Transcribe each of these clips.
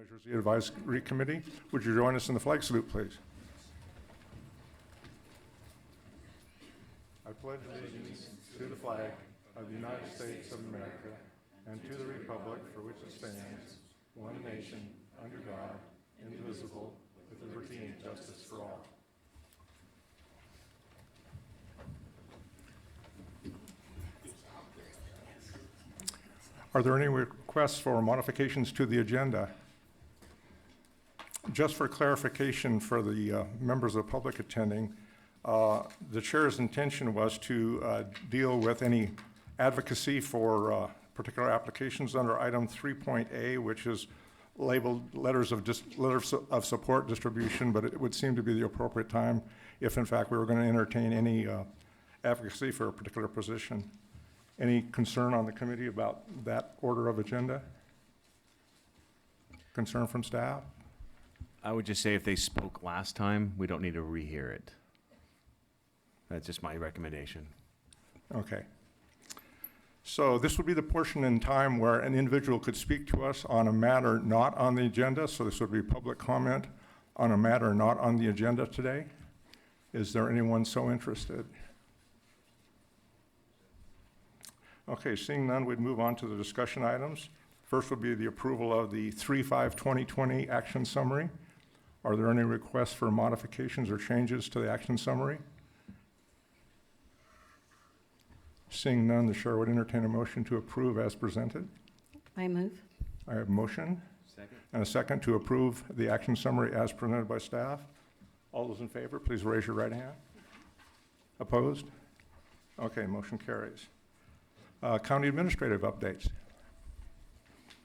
Measurez Advisory Committee. Would you join us in the flag salute, please? I pledge allegiance to the flag of the United States of America and to the republic for which it stands, one nation, under God, indivisible, with liberty and justice for all. Are there any requests for modifications to the agenda? Just for clarification for the members of the public attending, the chair's intention was to deal with any advocacy for particular applications under item 3.A, which is labeled letters of support distribution, but it would seem to be the appropriate time if in fact we were going to entertain any advocacy for a particular position. Any concern on the committee about that order of agenda? Concern from staff? I would just say if they spoke last time, we don't need to rehear it. That's just my recommendation. Okay. So this would be the portion in time where an individual could speak to us on a matter not on the agenda. So this would be public comment on a matter not on the agenda today. Is there anyone so interested? Okay, seeing none, we'd move on to the discussion items. First would be the approval of the 3/5/2020 action summary. Are there any requests for modifications or changes to the action summary? Seeing none, the chair would entertain a motion to approve as presented. I move. I have a motion Second. and a second to approve the action summary as presented by staff. All those in favor, please raise your right hand. Opposed? Okay, motion carries. County administrative updates.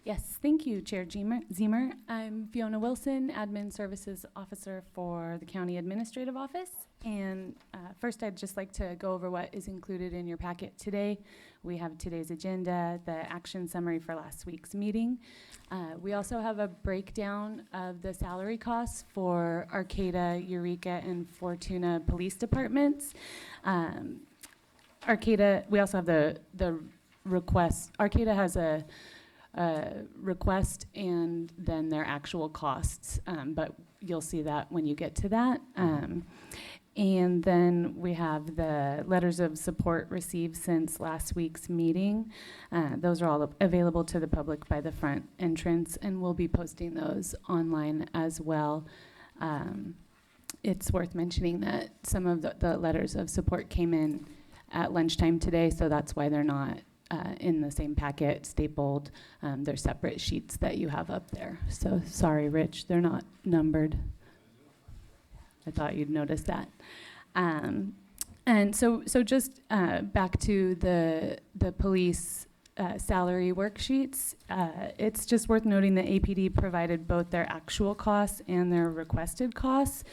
Yes, thank you, Chair Ziemer. I'm Fiona Wilson, Admin Services Officer for the County Administrative Office. And first, I'd just like to go over what is included in your packet today. We have today's agenda, the action summary for last week's meeting. We also have a breakdown of the salary costs for Arcata, Eureka, and Fortuna police departments. Arcata, we also have the request. Arcata has a request and then their actual costs, but you'll see that when you get to that. And then we have the letters of support received since last week's meeting. Those are all available to the public by the front entrance, and we'll be posting those online as well. It's worth mentioning that some of the letters of support came in at lunchtime today, so that's why they're not in the same packet, stapled. They're separate sheets that you have up there. So sorry, Rich, they're not numbered. I thought you'd notice that. And so just back to the police salary worksheets. It's just worth noting that APD provided both their actual costs and their requested costs.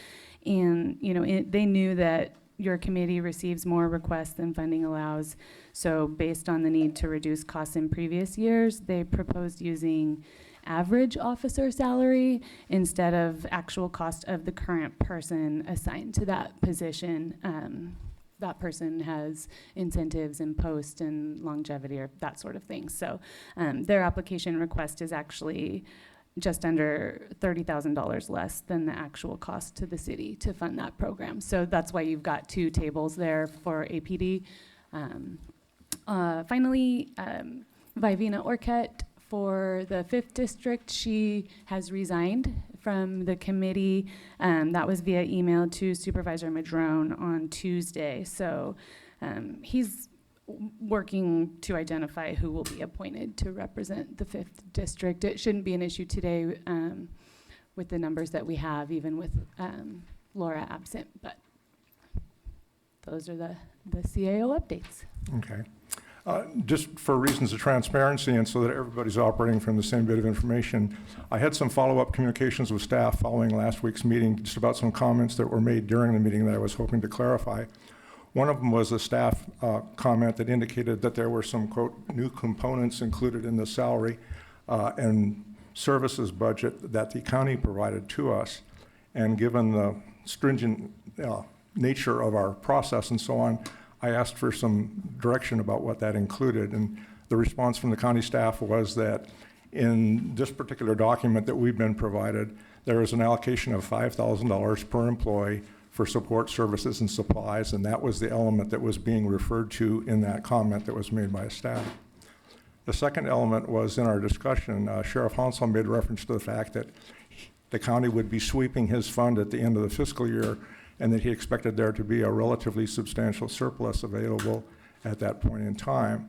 And they knew that your committee receives more requests than funding allows. So based on the need to reduce costs in previous years, they proposed using average officer salary instead of actual cost of the current person assigned to that position. That person has incentives in post and longevity or that sort of thing. So their application request is actually just under $30,000 less than the actual cost to the city to fund that program. So that's why you've got two tables there for APD. Finally, Vivina Orcutt for the 5th District, she has resigned from the committee. That was via email to Supervisor Madrone on Tuesday. So he's working to identify who will be appointed to represent the 5th District. It shouldn't be an issue today with the numbers that we have, even with Laura absent, but those are the CAO updates. Okay. Just for reasons of transparency and so that everybody's operating from the same bit of information, I had some follow-up communications with staff following last week's meeting just about some comments that were made during the meeting that I was hoping to clarify. One of them was a staff comment that indicated that there were some, quote, new components included in the salary and services budget that the county provided to us. And given the stringent nature of our process and so on, I asked for some direction about what that included. And the response from the county staff was that In this particular document that we've been provided, there is an allocation of $5,000 per employee for support services and supplies, and that was the element that was being referred to in that comment that was made by staff. The second element was in our discussion, Sheriff Hansel made reference to the fact that the county would be sweeping his fund at the end of the fiscal year, and that he expected there to be a relatively substantial surplus available at that point in time.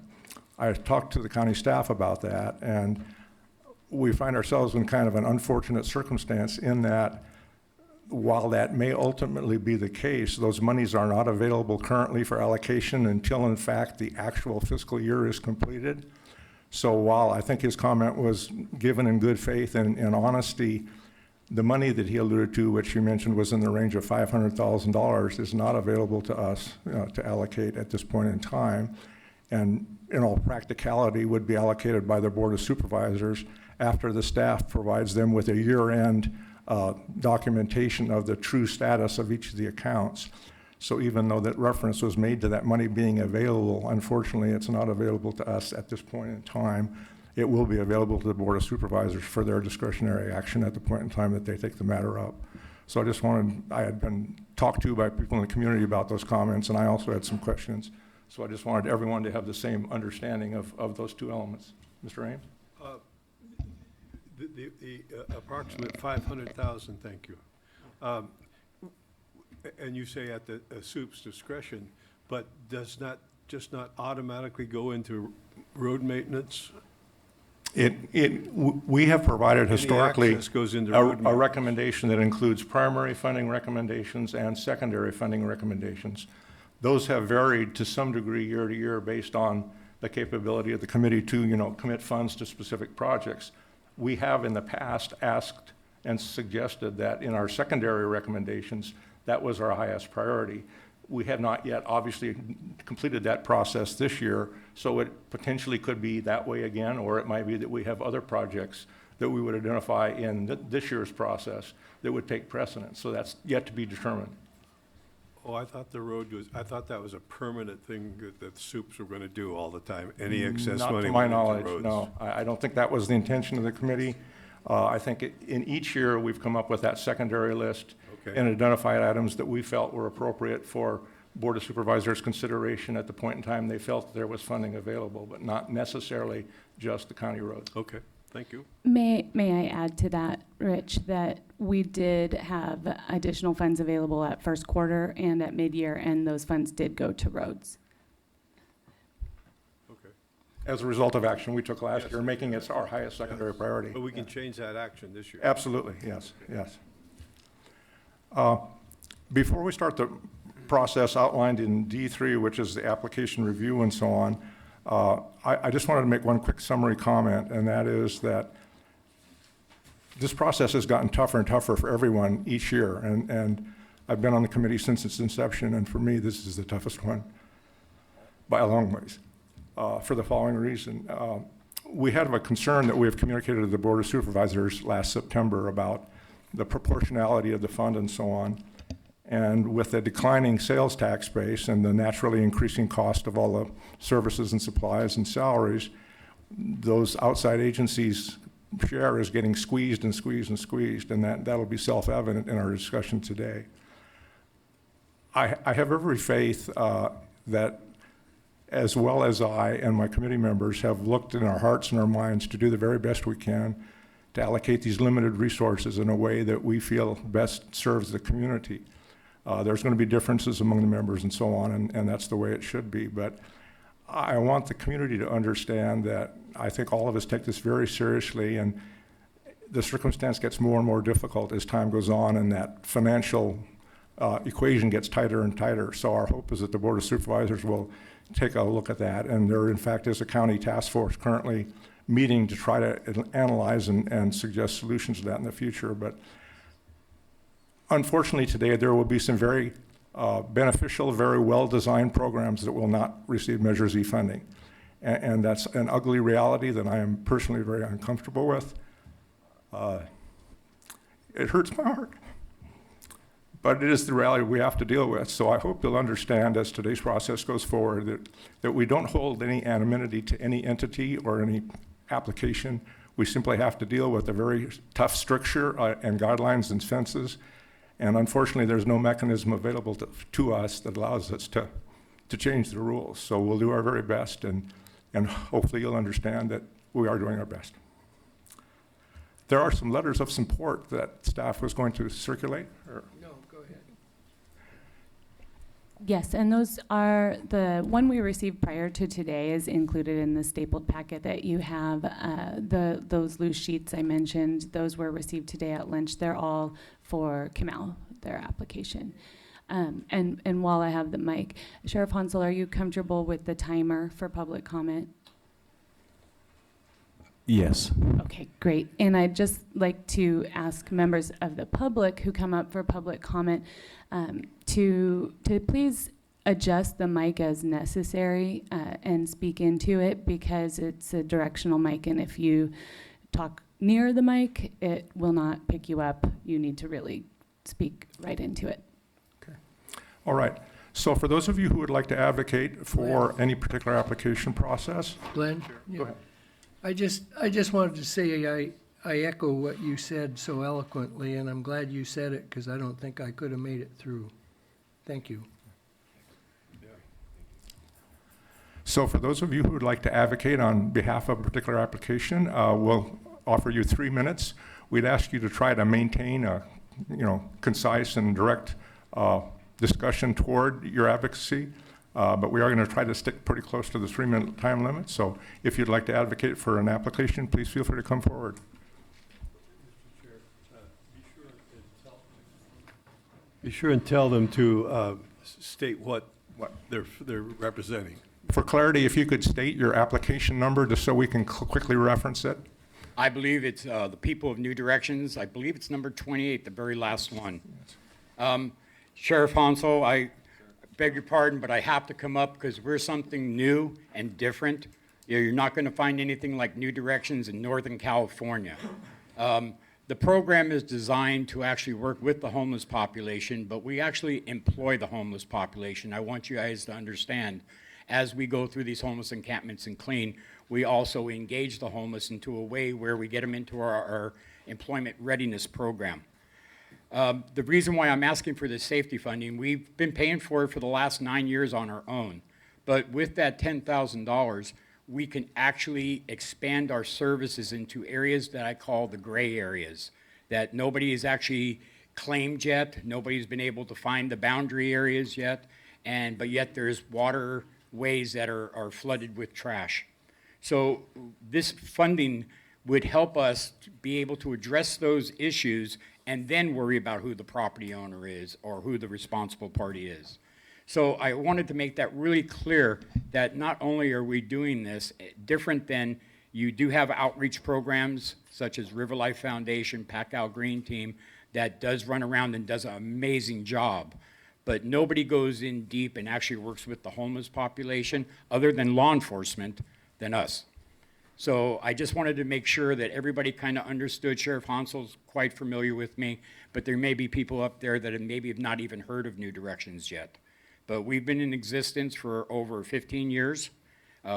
I talked to the county staff about that, and we find ourselves in kind of an unfortunate circumstance in that while that may ultimately be the case, those monies are not available currently for allocation until, in fact, the actual fiscal year is completed. So while I think his comment was given in good faith and honesty, the money that he alluded to, which you mentioned was in the range of $500,000, is not available to us to allocate at this point in time, and in all practicality would be allocated by the Board of Supervisors after the staff provides them with a year-end documentation of the true status of each of the accounts. So even though that reference was made to that money being available, unfortunately, it's not available to us at this point in time. It will be available to the Board of Supervisors for their discretionary action at the point in time that they take the matter up. So I had been talked to by people in the community about those comments, and I also had some questions. So I just wanted everyone to have the same understanding of those two elements. Mr. Ames? The approximate 500,000, thank you. And you say at the SOUP's discretion, but does not automatically go into road maintenance? We have provided historically goes into a recommendation that includes primary funding recommendations and secondary funding recommendations. Those have varied to some degree year to year based on the capability of the committee to, commit funds to specific projects. We have in the past asked and suggested that in our secondary recommendations, that was our highest priority. We have not yet obviously completed that process this year, so it potentially could be that way again, or it might be that we have other projects that we would identify in this year's process that would take precedence. So that's yet to be determined. Oh, I thought that was a permanent thing that SOUPs were going to do all the time. Any excess money Not to my went into knowledge, roads. no. I don't think that was the intention of the committee. I think in each year we've come up with that secondary list Okay. and identified items that we felt were appropriate for Board of Supervisors consideration at the point in time they felt there was funding available, but not necessarily just the county roads. Okay, thank you. May I add to that, Rich, that we did have additional funds available at first quarter and at mid-year, and those funds did go to roads. Okay. As a result of action we took last Yes. year, making it our highest secondary priority. But we can change that action this year. Absolutely, yes, yes. Before we start the process outlined in D3, which is the application review and so on, I just wanted to make one quick summary comment, and that is that this process has gotten tougher and tougher for everyone each year, and I've been on the committee since its inception, and for me, this is the toughest one by a long ways, for the following reason. We had a concern that we have communicated to the Board of Supervisors last September about the proportionality of the fund and so on. And with the declining sales tax base and the naturally increasing cost of all the services and supplies and salaries, those outside agencies' share is getting squeezed and squeezed and squeezed, and that'll be self-evident in our discussion today. I have every faith that as well as I and my committee members have looked in our hearts and our minds to do the very best we can to allocate these limited resources in a way that we feel best serves the community. There's going to be differences among the members and so on, and that's the way it should be. But I want the community to understand that I think all of us take this very seriously, and the circumstance gets more and more difficult as time goes on, and that financial equation gets tighter and tighter. So our hope is that the Board of Supervisors will take a look at that, and there, in fact, is a county task force currently meeting to try to analyze and suggest solutions to that in the future. But unfortunately today there will be some very beneficial, very well-designed programs that will not receive Measurez E funding. And that's an ugly reality that I am personally very uncomfortable with. It hurts my heart. But it is the reality we have to deal with. So I hope you'll understand as today's process goes forward that we don't hold any anonymity to any entity or any application. We simply have to deal with a very tough stricture and guidelines and fences. And unfortunately, there's no mechanism available to us that allows us to change the rules. So we'll do our very best, and hopefully you'll understand that we are doing our best. There are some letters of support that staff was going to circulate. No, go ahead. Yes, and those are, the one we received prior to today is included in the stapled packet that you have. Those loose sheets I mentioned, those were received today at lunch. They're all for Kamal, their application. And while I have the mic, Sheriff Hansel, are you comfortable with the timer for public comment? Yes. Okay, great. And I'd just like to ask members of the public who come up for public comment to please adjust the mic as necessary and speak into it, because it's a directional mic, and if you talk near the mic, it will not pick you up. You need to really speak right into it. Okay. All right. So for those of you who would like to advocate for any particular application process, Glenn? go ahead. I just wanted to say I echo what you said so eloquently, and I'm glad you said it, because I don't think I could have made it through. Thank you. So for those of you who would like to advocate on behalf of a particular application, we'll offer you 3 minutes. We'd ask you to try to maintain a concise and direct discussion toward your advocacy. But we are going to try to stick pretty close to the 3-minute time limit. So if you'd like to advocate for an application, please feel free to come forward. Mr. Chair, be sure and tell them to state what they're representing. For clarity, if you could state your application number just so we can quickly reference it. I believe it's the People of New Directions. I believe it's number 28, the very last one. Sheriff Hansel, I beg your pardon, but I have to come up because we're something new and different. You're not going to find anything like New Directions in Northern California. The program is designed to actually work with the homeless population, but we actually employ the homeless population. I want you guys to understand, as we go through these homeless encampments and clean, we also engage the homeless into a way where we get them into our employment readiness program. The reason why I'm asking for this safety funding, we've been paying for it for the last 9 years on our own. But with that $10,000, we can actually expand our services into areas that I call the gray areas, that nobody has actually claimed yet. Nobody's been able to find the boundary areas yet. But yet there's waterways that are flooded with trash. So this funding would help us to be able to address those issues and then worry about who the property owner is or who the responsible party is. So I wanted to make that really clear, that not only are we doing this, different than you do have outreach programs such as River Life Foundation, Pack Green Team, that does run around and does an amazing job. But nobody goes in deep and actually works with the homeless population other than law enforcement than us. So I just wanted to make sure that everybody kind of understood. Sheriff Hansel's quite familiar with me, but there may be people up there that maybe have not even heard of New Directions yet. But we've been in existence for over 15 years.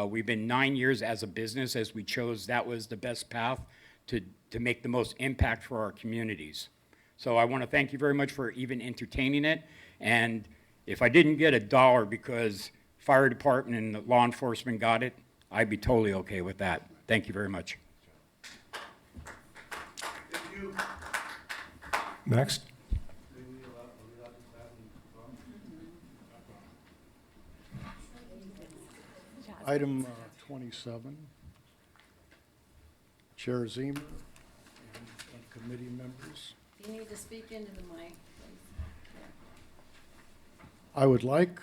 We've been 9 years as a business, as we chose that was the best path to make the most impact for our communities. So I want to thank you very much for even entertaining it. And if I didn't get $1 because fire department and the law enforcement got it, I'd be totally okay with that. Thank you very much. Next. Item 27, Chair Ziemer and committee members. You need to speak into the mic, please. I would like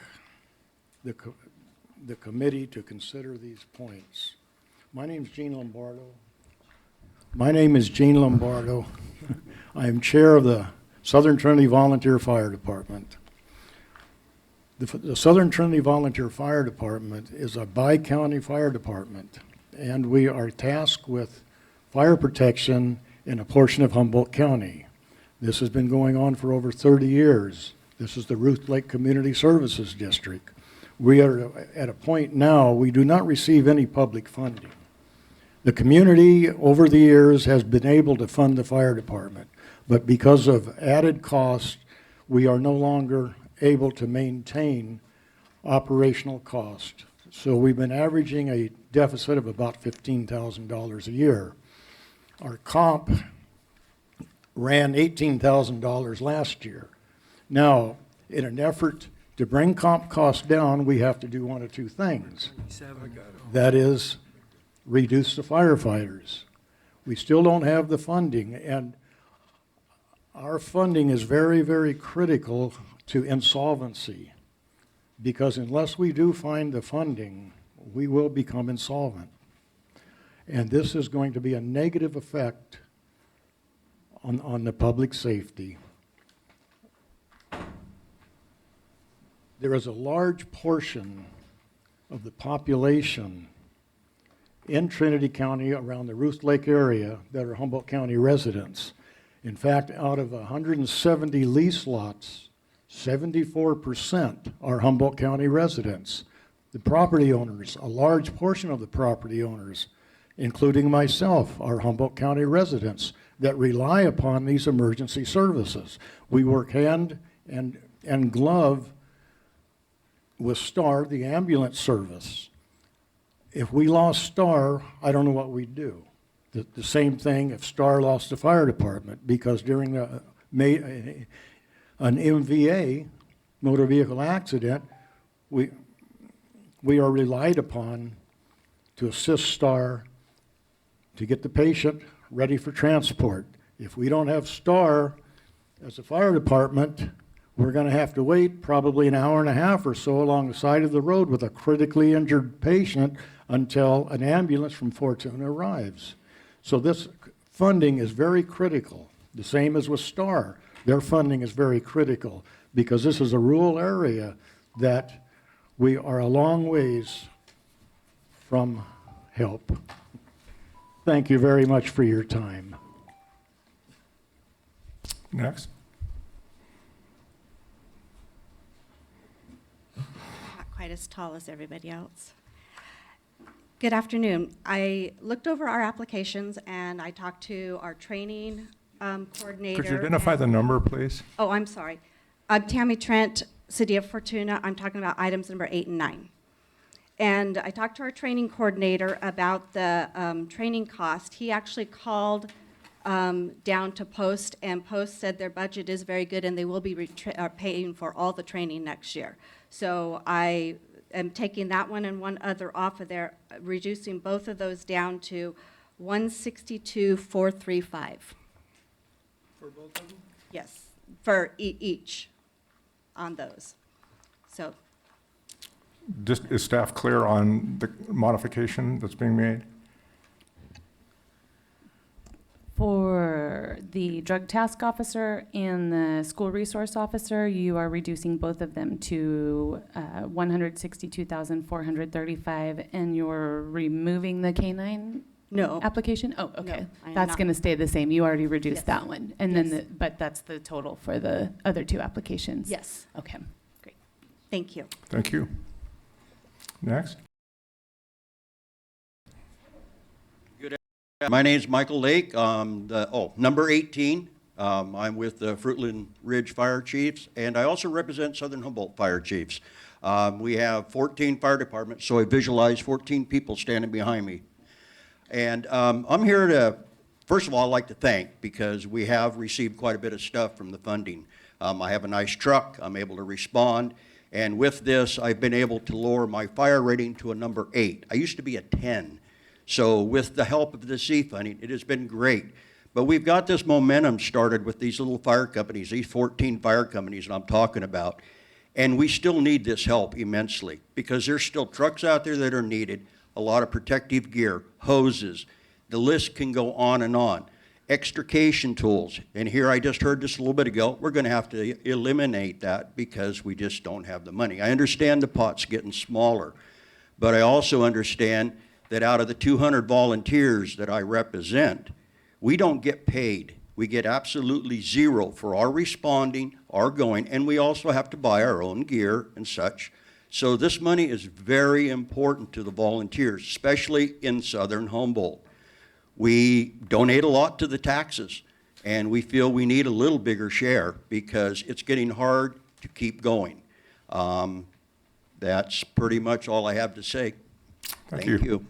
the committee to consider these points. My name is Gene Lombardo. I am chair of the Southern Trinity Volunteer Fire Department. The Southern Trinity Volunteer Fire Department is a bi-county fire department, and we are tasked with fire protection in a portion of Humboldt County. This has been going on for over 30 years. This is the Ruth Lake Community Services District. We are at a point now, we do not receive any public funding. The community over the years has been able to fund the fire department, but because of added cost, we are no longer able to maintain operational cost. So we've been averaging a deficit of about $15,000 a year. Our comp ran $18,000 last year. Now, in an effort to bring comp costs down, we have to do one of two things. That is, reduce the firefighters. We still don't have the funding, and our funding is very, very critical to insolvency, because unless we do find the funding, we will become insolvent. And this is going to be a negative effect on the public safety. There is a large portion of the population in Trinity County around the Ruth Lake area that are Humboldt County residents. In fact, out of 170 lease lots, 74% are Humboldt County residents. The property owners, a large portion of the property owners, including myself, are Humboldt County residents that rely upon these emergency services. We work hand and glove with STAR, the ambulance service. If we lost STAR, I don't know what we'd do. The same thing if STAR lost the fire department, because during an MVA, motor vehicle accident, we are relied upon to assist STAR to get the patient ready for transport. If we don't have STAR as a fire department, we're going to have to wait probably an hour and a half or so along the side of the road with a critically injured patient until an ambulance from Fortuna arrives. So this funding is very critical. The same as with STAR. Their funding is very critical because this is a rural area that we are a long ways from help. Thank you very much for your time. Next. Not quite as tall as everybody else. Good afternoon. I looked over our applications and I talked to our training coordinator. Could you identify the number, please? Oh, I'm sorry. Tammy Trent, City of Fortuna. I'm talking about items number 8 and 9. And I talked to our training coordinator about the training cost. He actually called down to Post, and Post said their budget is very good and they will be paying for all the training next year. So I am taking that one and one other off of there, reducing both of those down to $162,435. For both of them? Yes, for each on those. So Just, is staff clear on the modification that's being made? For the drug task officer and the school resource officer, you are reducing both of them to $162,435, and you're removing the K-9 no. application? Oh, okay. No, I am That's not. going to stay the same. You already reduced Yes. that one. And then, Yes. but that's the total for the other two applications? Yes. Okay, great. Thank you. Thank you. Next. My name's Michael Lake. Number 18. I'm with the Fruitland Ridge Fire Chiefs, and I also represent Southern Humboldt Fire Chiefs. We have 14 fire departments, so I visualize 14 people standing behind me. And I'm here to, first of all, I'd like to thank, because we have received quite a bit of stuff from the funding. I have a nice truck. I'm able to respond. And with this, I've been able to lower my fire rating to a number 8. I used to be a 10. So with the help of the C funding, it has been great. But we've got this momentum started with these little fire companies, these 14 fire companies that I'm talking about. And we still need this help immensely, because there's still trucks out there that are needed, a lot of protective gear, hoses. The list can go on and on. Extrication tools. And here I just heard this a little bit ago, we're going to have to eliminate that because we just don't have the money. I understand the pot's getting smaller, but I also understand that out of the 200 volunteers that I represent, we don't get paid. We get absolutely zero for our responding, our going, and we also have to buy our own gear and such. So this money is very important to the volunteers, especially in Southern Humboldt. We donate a lot to the taxes, and we feel we need a little bigger share because it's getting hard to keep going. That's pretty much all I have to say. Thank you.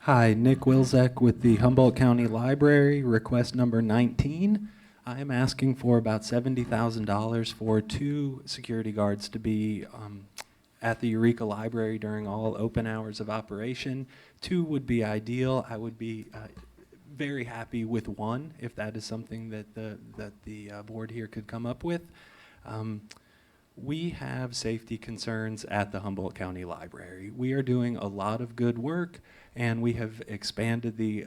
Hi, Nick Wilczek with the Humboldt County Library, request number 19. I am asking for about $70,000 for 2 security guards to be at the Eureka Library during all open hours of operation. 2 would be ideal. I would be very happy with 1 if that is something that the board here could come up with. We have safety concerns at the Humboldt County Library. We are doing a lot of good work, and we have expanded the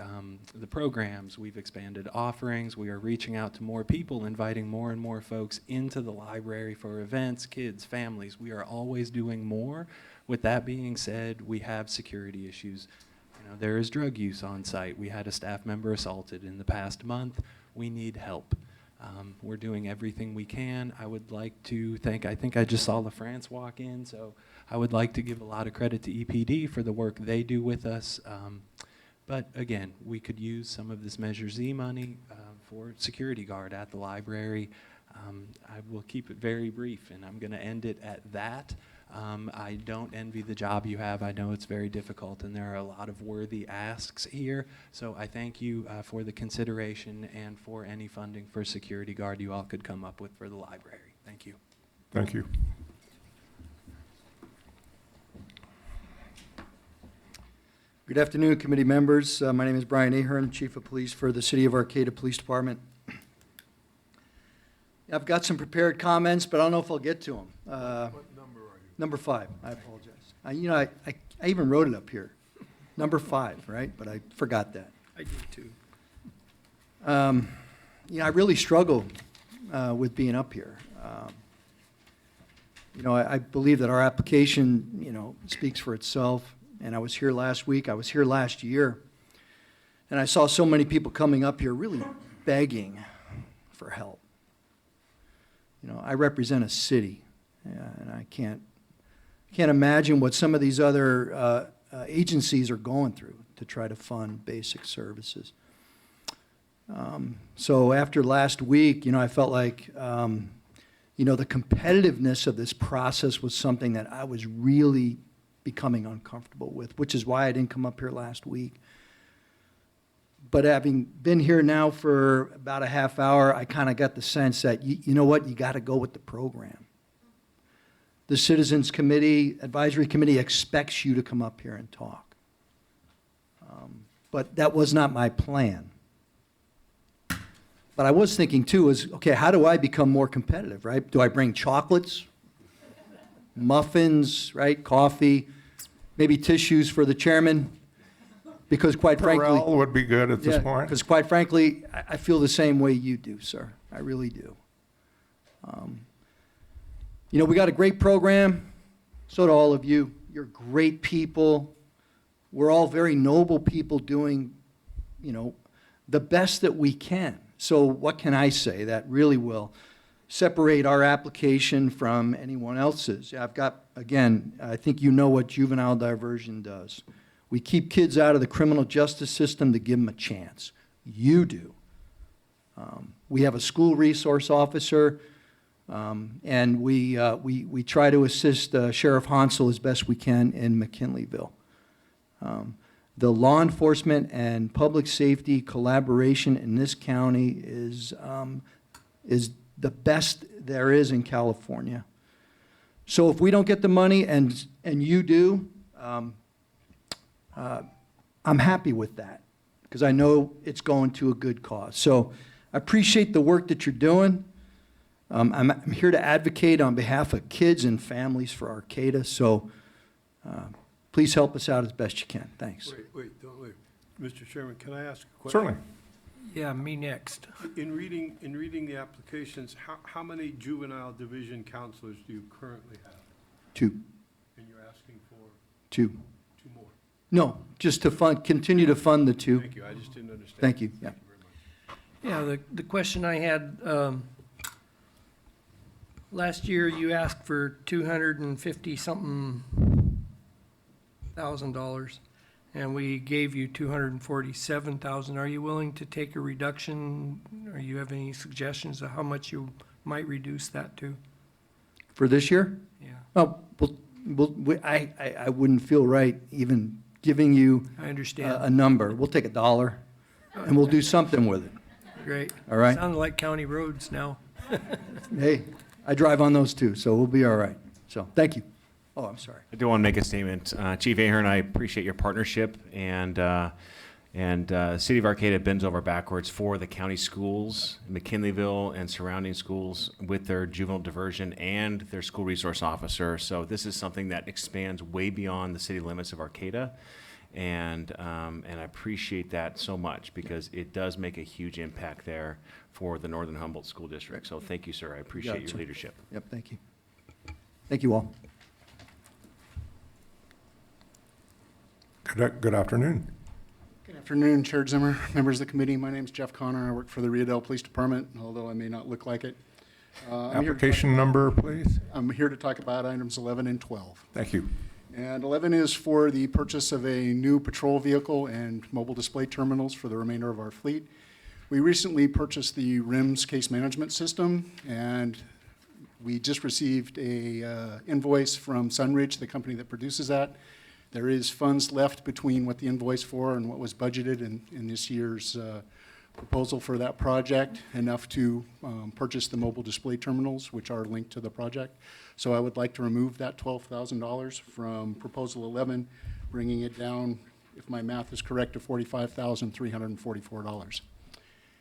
programs. We've expanded offerings. We are reaching out to more people, inviting more and more folks into the library for events, kids, families. We are always doing more. With that being said, we have security issues. You know, there is drug use on site. We had a staff member assaulted in the past month. We need help. We're doing everything we can. I would like to thank, I think I just saw LaFrance walk in, so I would like to give a lot of credit to EPD for the work they do with us. But again, we could use some of this Measure Z money for security guard at the library. I will keep it very brief, and I'm going to end it at that. I don't envy the job you have. I know it's very difficult, and there are a lot of worthy asks here. So I thank you for the consideration and for any funding for security guard you all could come up with for the library. Thank you. Thank you. Good afternoon, committee members. My name is Brian Ahern, Chief of Police for the City of Arcata Police Department. I've got some prepared comments, but I don't know if I'll get to them. What number are you? Number 5, I apologize. I even wrote it up here. Number 5, right? But I forgot that. I did too. I really struggle with being up here. I believe that our application, speaks for itself. And I was here last week. I was here last year. And I saw so many people coming up here really begging for help. I represent a city, and I can't imagine what some of these other agencies are going through to try to fund basic services. So after last week, I felt like, the competitiveness of this process was something that I was really becoming uncomfortable with, which is why I didn't come up here last week. But having been here now for about a half hour, I kind of got the sense that, you know what, you got to go with the program. The Citizens Committee, Advisory Committee expects you to come up here and talk. But that was not my plan. But I was thinking too is, okay, how do I become more competitive, right? Do I bring chocolates, muffins, right, coffee, maybe tissues for the chairman? Because quite frankly, Corral would be good at this point. because quite frankly, I feel the same way you do, sir. I really do. We got a great program. So do all of you. You're great people. We're all very noble people doing, the best that we can. So what can I say that really will separate our application from anyone else's? I've got, again, I think you know what juvenile diversion does. We keep kids out of the criminal justice system to give them a chance. You do. We have a school resource officer, and we try to assist Sheriff Hansel as best we can in McKinleyville. The law enforcement and public safety collaboration in this county is the best there is in California. So if we don't get the money and you do, I'm happy with that because I know it's going to a good cause. So I appreciate the work that you're doing. I'm here to advocate on behalf of kids and families for Arcata. So please help us out as best you can. Thanks. Wait, don't leave. Mr. Chairman, can I ask a question? Certainly. Yeah, me next. In reading the applications, how many juvenile division counselors do you currently have? 2. And you're asking for 2. 2 more? No, just to continue to fund the 2. Thank you, I just didn't understand. Thank you. Yeah. Thank you very much. Yeah, the question I had, last year you asked for 250-something $247,000, and we gave you $247,000. Are you willing to take a reduction? Or you have any suggestions of how much you might reduce that to? For this year? Yeah, Oh, I wouldn't feel right even giving you I understand. a number. We'll take $1 and we'll do something with it. Great. All right. Sound like county roads now. Hey, I drive on those too, so we'll be all right. So, thank you. Oh, I'm sorry. I do want to make a statement. Chief Ahern, I appreciate your partnership, and City of Arcata bends over backwards for the county schools, McKinleyville and surrounding schools with their juvenile diversion and their school resource officer. So this is something that expands way beyond the city limits of Arcata. And I appreciate that so much because it does make a huge impact there for the Northern Humboldt School District. So thank you, sir. I appreciate your leadership. Yep, thank you. Thank you all. Good afternoon. Good afternoon, Chair Zimmer, members of the committee. My name is Jeff Connor. I work for the Riadel Police Department, although I may not look like it. Application number, please. I'm here to talk about items 11 and 12. Thank you. And 11 is for the purchase of a new patrol vehicle and mobile display terminals for the remainder of our fleet. We recently purchased the RIMS case management system, and we just received a invoice from Sunridge, the company that produces that. There is funds left between what the invoice for and what was budgeted in this year's proposal for that project, enough to purchase the mobile display terminals, which are linked to the project. So I would like to remove that $12,000 from proposal 11, bringing it down, if my math is correct, to $45,344.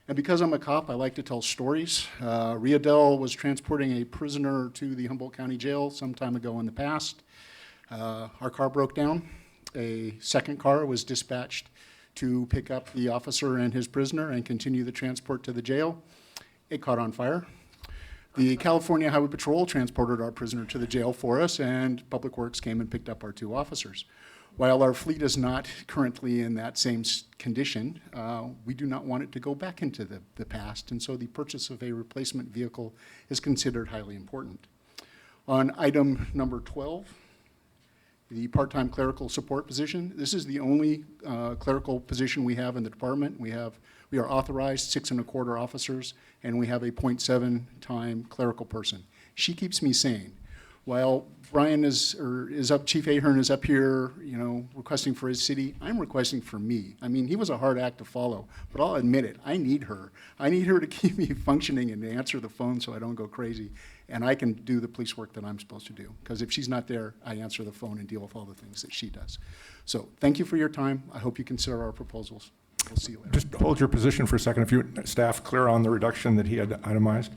And because I'm a cop, I like to tell stories. Riadel was transporting a prisoner to the Humboldt County Jail some time ago in the past. Our car broke down. A second car was dispatched to pick up the officer and his prisoner and continue the transport to the jail. It caught on fire. The California Highway Patrol transported our prisoner to the jail for us, and Public Works came and picked up our 2 officers. While our fleet is not currently in that same condition, we do not want it to go back into the past, and so the purchase of a replacement vehicle is considered highly important. On item number 12, the part-time clerical support position. This is the only clerical position we have in the department. We are authorized 6 1/4 officers, and we have a 0.7 time clerical person. She keeps me sane. While Brian is up, Chief Ahern is up here, requesting for his city, I'm requesting for me. I mean, he was a hard act to follow, but I'll admit it, I need her. I need her to keep me functioning and to answer the phone so I don't go crazy. And I can do the police work that I'm supposed to do. Because if she's not there, I answer the phone and deal with all the things that she does. So thank you for your time. I hope you consider our proposals. We'll see you later. Just hold your position for a second. If you staff clear on the reduction that he had itemized.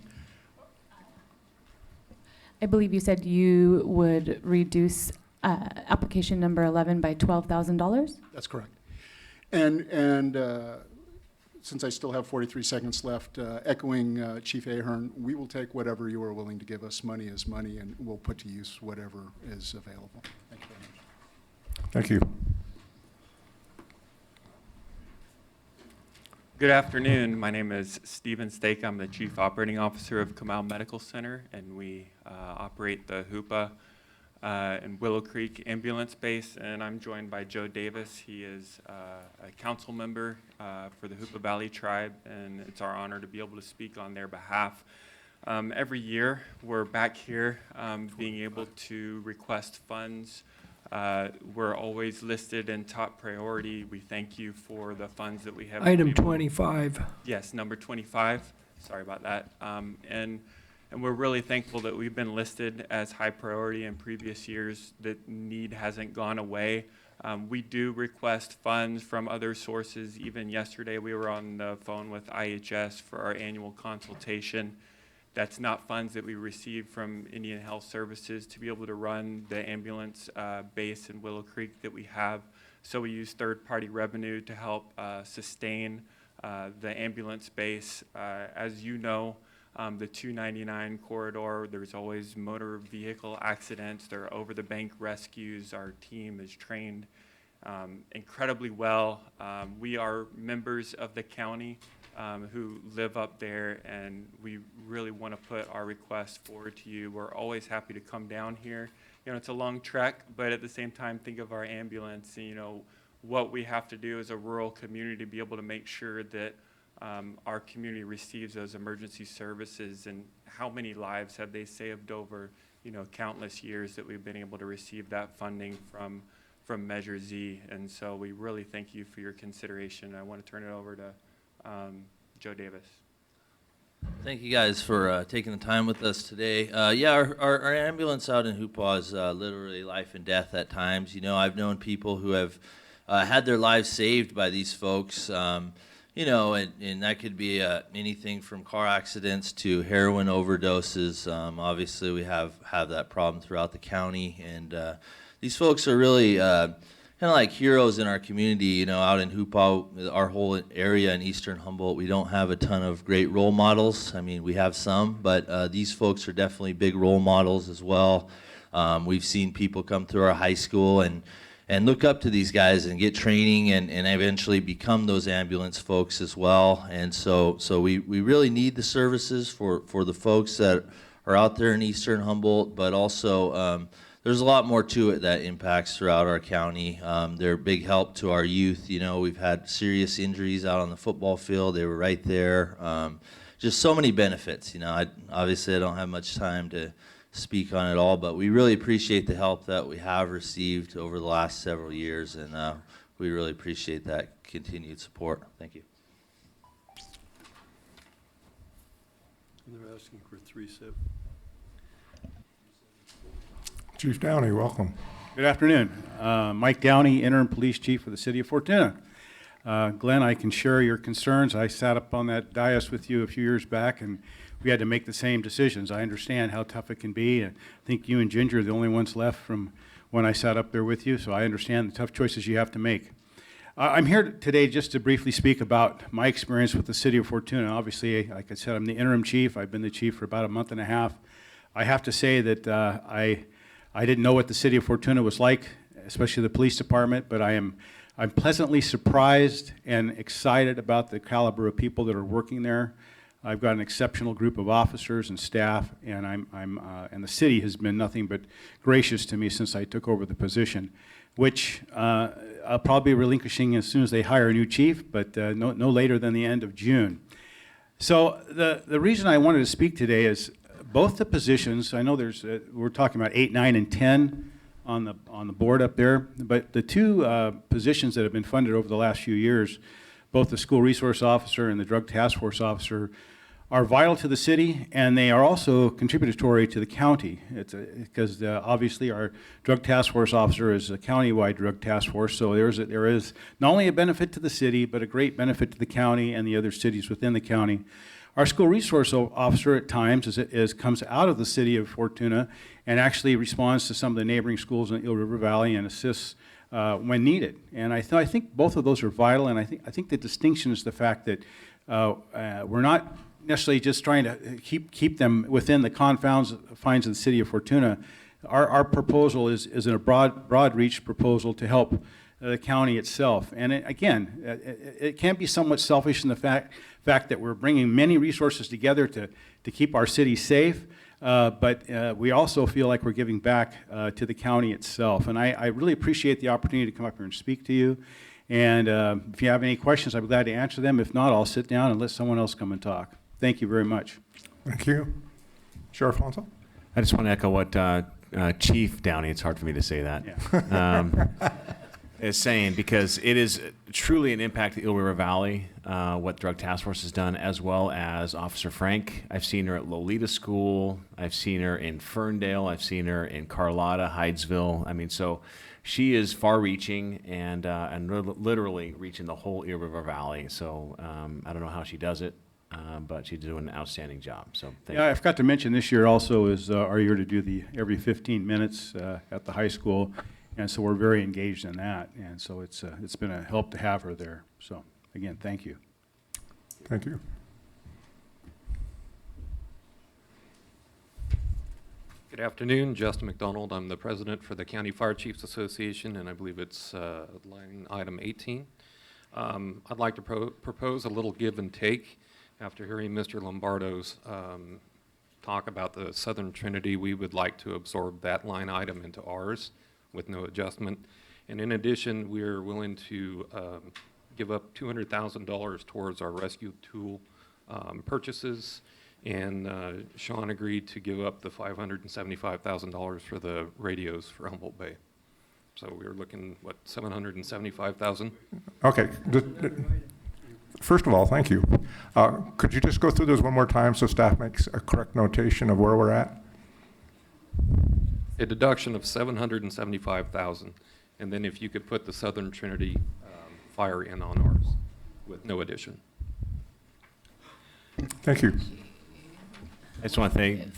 I believe you said you would reduce application number 11 by $12,000? That's correct. And since I still have 43 seconds left, echoing Chief Ahern, we will take whatever you are willing to give us. Money is money, and we'll put to use whatever is available. Thank you very much. Thank you. Good afternoon. My name is Stephen Stake. I'm the Chief Operating Officer of Comal Medical Center, and we operate the HOOPA and Willow Creek Ambulance Base, and I'm joined by Joe Davis. He is a council member for the Hoopa Valley Tribe, and it's our honor to be able to speak on their behalf. Every year, we're back here being able to request funds. We're always listed in top priority. We thank you for the funds that we have. Item 25. Yes, number 25. Sorry about that. And we're really thankful that we've been listed as high priority in previous years. That need hasn't gone away. We do request funds from other sources. Even yesterday, we were on the phone with IHS for our annual consultation. That's not funds that we receive from Indian Health Services to be able to run the ambulance base in Willow Creek that we have. So we use third-party revenue to help sustain the ambulance base. As you know, the 299 corridor, there's always motor vehicle accidents. There are over-the-bank rescues. Our team is trained incredibly well. We are members of the county. who live up there, and we really want to put our request forward to you. We're always happy to come down here. You know, it's a long trek, but at the same time, think of our ambulance, and, you know, what we have to do as a rural community to be able to make sure that our community receives those emergency services, and how many lives have they saved over, you know, countless years that we've been able to receive that funding from Measurez. And so we really thank you for your consideration. I want to turn it over to Joe Davis. Thank you guys for taking the time with us today. Yeah, our ambulance out in Hoopaw is literally life and death at times. You know, I've known people who have had their lives saved by these folks. You know, and that could be anything from car accidents to heroin overdoses. Obviously, we have that problem throughout the county, and these folks are really kind of like heroes in our community. You know, out in Hoopaw, our whole area in eastern Humboldt, we don't have a ton of great role models. I mean, we have some, but these folks are definitely big role models as well. We've seen people come through our high school and look up to these guys and get training and eventually become those ambulance folks as well. And so we really need the services for the folks that are out there in eastern Humboldt, but also there's a lot more to it that impacts throughout our county. They're a big help to our youth. You know, we've had serious injuries out on the football field. They were right there. Just so many benefits. You know, obviously I don't have much time to speak on it all, but we really appreciate the help that we have received over the last several years, and we really appreciate that continued support. Thank you. They're asking for 3-7. Chief Downey, welcome. Good afternoon. Mike Downey, Interim Police Chief for the City of Fortuna. Glenn, I can share your concerns. I sat up on that dais with you a few years back, and we had to make the same decisions. I understand how tough it can be. I think you and Ginger are the only ones left from when I sat up there with you, so I understand the tough choices you have to make. I'm here today just to briefly speak about my experience with the City of Fortuna. Obviously, like I said, I'm the interim chief. I've been the chief for about a month and a half. I have to say that I didn't know what the City of Fortuna was like, especially the police department, but I'm pleasantly surprised and excited about the caliber of people that are working there. I've got an exceptional group of officers and staff, and and the city has been nothing but gracious to me since I took over the position, which I'll probably be relinquishing as soon as they hire a new chief, but no later than the end of June. So the reason I wanted to speak today is both the positions. I know we're talking about 8, 9, and 10 on the board up there, but the two positions that have been funded over the last few years, both the school resource officer and the drug task force officer, are vital to the city, and they are also contributory to the county. Because obviously our drug task force officer is a county-wide drug task force, so there is not only a benefit to the city, but a great benefit to the county and the other cities within the county. Our school resource officer at times comes out of the City of Fortuna and actually responds to some of the neighboring schools in the Eel River Valley and assists when needed. And I think both of those are vital, and I think the distinction is the fact that we're not necessarily just trying to keep them within the confines of the City of Fortuna. Our proposal is a broad reach proposal to help the county itself. And it can be somewhat selfish in the fact that we're bringing many resources together to keep our city safe, but we also feel like we're giving back to the county itself. And I really appreciate the opportunity to come up here and speak to you. And if you have any questions, I'd be glad to answer them. If not, I'll sit down and let someone else come and talk. Thank you very much. Thank you. Sheriff Hansel? I just want to echo what Chief Downey, it's hard for me to say that, is saying, because it is truly an impact to Eel River Valley, what Drug Task Force has done, as well as Officer Frank. I've seen her at Lolita School. I've seen her in Ferndale. I've seen her in Carlotta, Hydesville. I mean, so she is far-reaching and literally reaching the whole Eel River Valley. So I don't know how she does it, but she's doing an outstanding job. So thank you. I forgot to mention this year also is our year to do the every 15 minutes at the high school. And so we're very engaged in that, and so it's been a help to have her there. So again, thank you. Thank you. Good afternoon, Justin McDonald. I'm the president for the County Fire Chiefs Association, and I believe it's line item 18. I'd like to propose a little give and take. After hearing Mr. Lombardo's talk about the Southern Trinity, we would like to absorb that line item into ours with no adjustment. And in addition, we're willing to give up $200,000 towards our rescue tool purchases. And Sean agreed to give up the $575,000 for the radios for Humboldt Bay. So we were looking, what, $775,000? Okay. First of all, thank you. Could you just go through those one more time so staff makes a correct notation of where we're at? A deduction of $775,000, and then if you could put the Southern Trinity fire in on ours with no addition. Thank you. I just want to thank,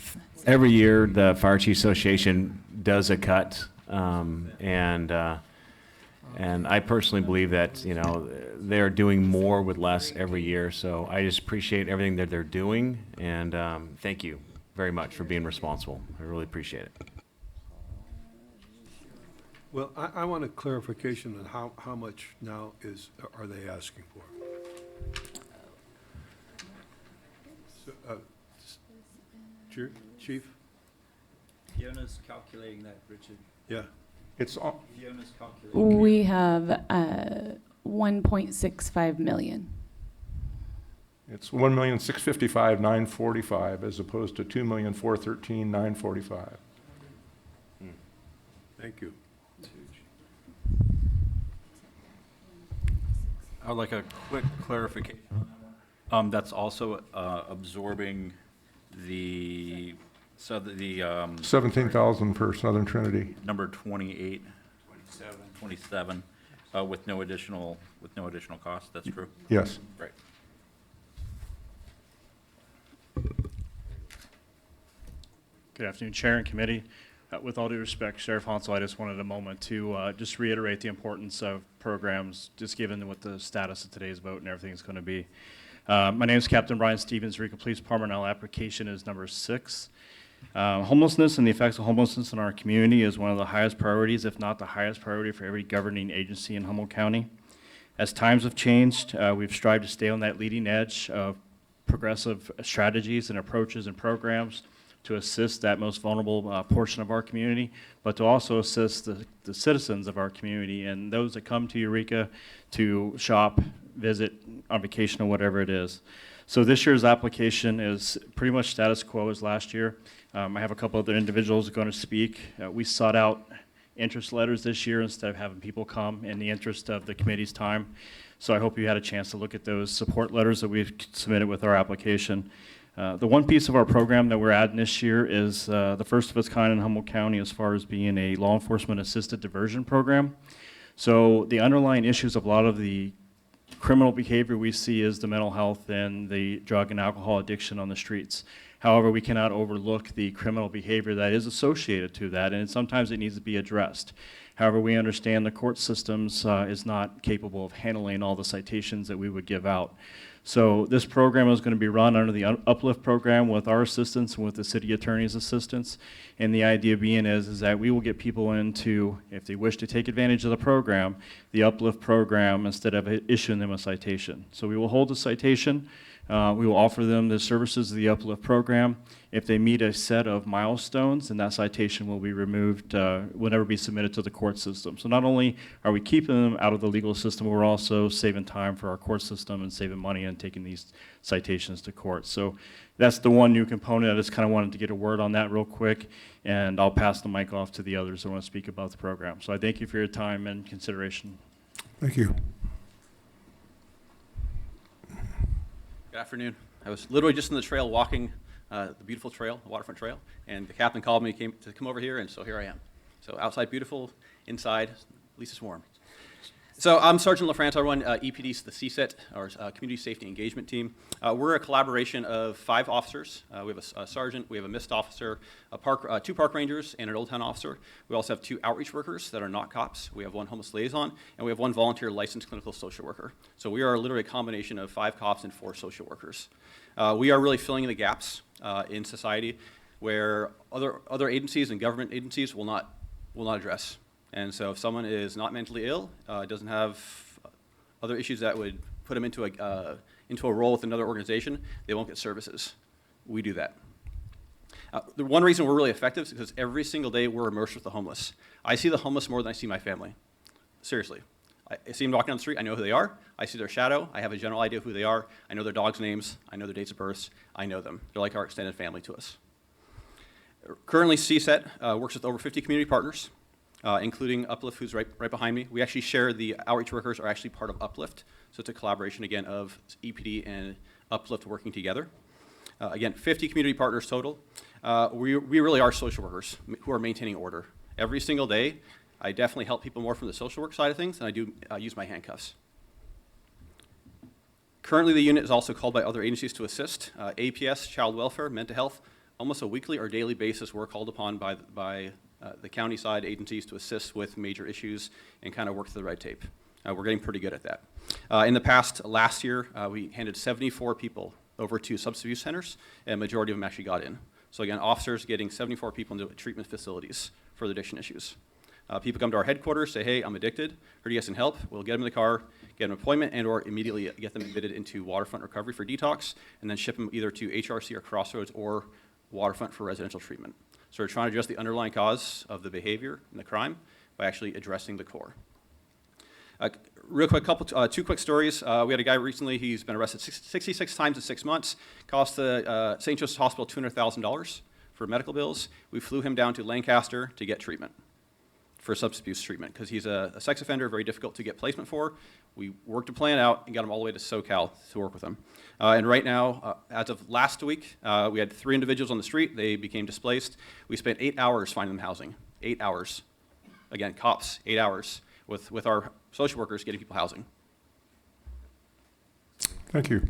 every year the Fire Chief Association does a cut, and I personally believe that, you know, they're doing more with less every year, so I just appreciate everything that they're doing, and thank you very much for being responsible. I really appreciate it. Well, I want a clarification on how much now are they asking for? So, Chief? Fiona's calculating that, Richard. Yeah. It's all, Fiona's calculating. We have 1.65 million. it's 1,655,945 as opposed to 2,413,945. Thank you. I would like a quick clarification on that one. That's also absorbing the, so the 17,000 for Southern Trinity. number 28. 27, with no additional cost, that's true? Yes. Right. Good afternoon, Chair and Committee. With all due respect, Sheriff Hansel, I just wanted a moment to just reiterate the importance of programs, just given what the status of today's vote and everything is going to be. My name is Captain Brian Stevens, Eureka Police Department. Our application is number 6. Homelessness and the effects of homelessness in our community is one of the highest priorities, if not the highest priority for every governing agency in Humboldt County. As times have changed, we've strived to stay on that leading edge of progressive strategies and approaches and programs to assist that most vulnerable portion of our community, but to also assist the citizens of our community and those that come to Eureka to shop, visit, on vacation, or whatever it is. So this year's application is pretty much status quo as last year. I have a couple other individuals going to speak. We sought out interest letters this year instead of having people come in the interest of the committee's time. So I hope you had a chance to look at those support letters that we've submitted with our application. The one piece of our program that we're adding this year is the first of its kind in Humboldt County as far as being a law enforcement assisted diversion program. So the underlying issues of a lot of the criminal behavior we see is the mental health and the drug and alcohol addiction on the streets. However, we cannot overlook the criminal behavior that is associated to that, and sometimes it needs to be addressed. However, we understand the court systems is not capable of handling all the citations that we would give out. So this program is going to be run under the Uplift program with our assistance and with the city attorney's assistance. And the idea being is that we will get people into, if they wish to take advantage of the program, the Uplift program instead of issuing them a citation. So we will hold the citation. We will offer them the services of the Uplift program. If they meet a set of milestones, then that citation will be removed, will never be submitted to the court system. So not only are we keeping them out of the legal system, we're also saving time for our court system and saving money and taking these citations to court. So that's the one new component. I just kind of wanted to get a word on that real quick, and I'll pass the mic off to the others who want to speak about the program. So I thank you for your time and consideration. Thank you. Good afternoon. I was literally just in the trail walking the beautiful trail, the waterfront trail, and the captain called me to come over here, and so here I am. So outside beautiful, inside at least it's warm. So I'm Sergeant LaFrance. I run EPD's, the CSET, or Community Safety Engagement Team. We're a collaboration of 5 officers. We have a sergeant, we have a missed officer, 2 park rangers, and an Old Town officer. We also have 2 outreach workers that are not cops. We have 1 homeless liaison, and we have 1 volunteer licensed clinical social worker. So we are literally a combination of 5 cops and 4 social workers. We are really filling in the gaps in society where other agencies and government agencies will not address. And so if someone is not mentally ill, doesn't have other issues that would put them into a role with another organization, they won't get services. We do that. The one reason we're really effective is because every single day we're immersed with the homeless. I see the homeless more than I see my family. Seriously. I see them walking down the street, I know who they are. I see their shadow, I have a general idea of who they are. I know their dogs' names, I know their dates of birth, I know them. They're like our extended family to us. Currently, CSET works with over 50 community partners, including Uplift, who's right behind me. We actually share the outreach workers are actually part of Uplift, so it's a collaboration, again, of EPD and Uplift working together. Again, 50 community partners total. We really are social workers who are maintaining order. Every single day, I definitely help people more from the social work side of things than I do use my handcuffs. Currently, the unit is also called by other agencies to assist. APS, child welfare, mental health, almost a weekly or daily basis, we're called upon by the county side agencies to assist with major issues and kind of work through the red tape. We're getting pretty good at that. In the past, last year, we handed 74 people over to substance abuse centers, and a majority of them actually got in. So again, officers getting 74 people into treatment facilities for the addiction issues. People come to our headquarters, say, hey, I'm addicted, heard you guys can help. We'll get them in the car, get them employment, and or immediately get them admitted into Waterfront Recovery for detox, and then ship them either to HRC or Crossroads or Waterfront for residential treatment. So we're trying to address the underlying cause of the behavior and the crime by actually addressing the core. Real quick, two quick stories. We had a guy recently, he's been arrested 66 times in 6 months, cost the St. Joseph's Hospital $200,000 for medical bills. We flew him down to Lancaster to get treatment, for substance abuse treatment, because he's a sex offender, very difficult to get placement for. We worked a plan out and got him all the way to SoCal to work with him. And right now, as of last week, we had 3 individuals on the street. They became displaced. We spent 8 hours finding them housing. 8 hours. Again, cops, 8 hours with our social workers getting people housing. Thank you.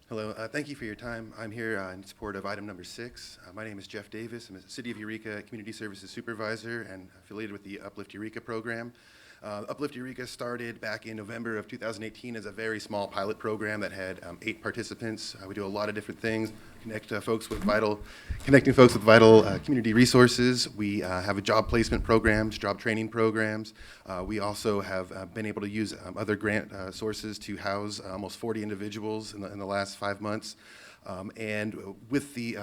Hello, thank you for your time. I'm here in support of item number 6. My name is Jeff Davis. I'm a City of Eureka Community Services Supervisor and affiliated with the Uplift Eureka program. Uplift Eureka started back in November of 2018 as a very small pilot program that had 8 participants. We do a lot of different things, connecting folks with vital community resources. We have a job placement programs, job training programs. We also have been able to use other grant sources to house almost 40 individuals in the last 5 months. And with the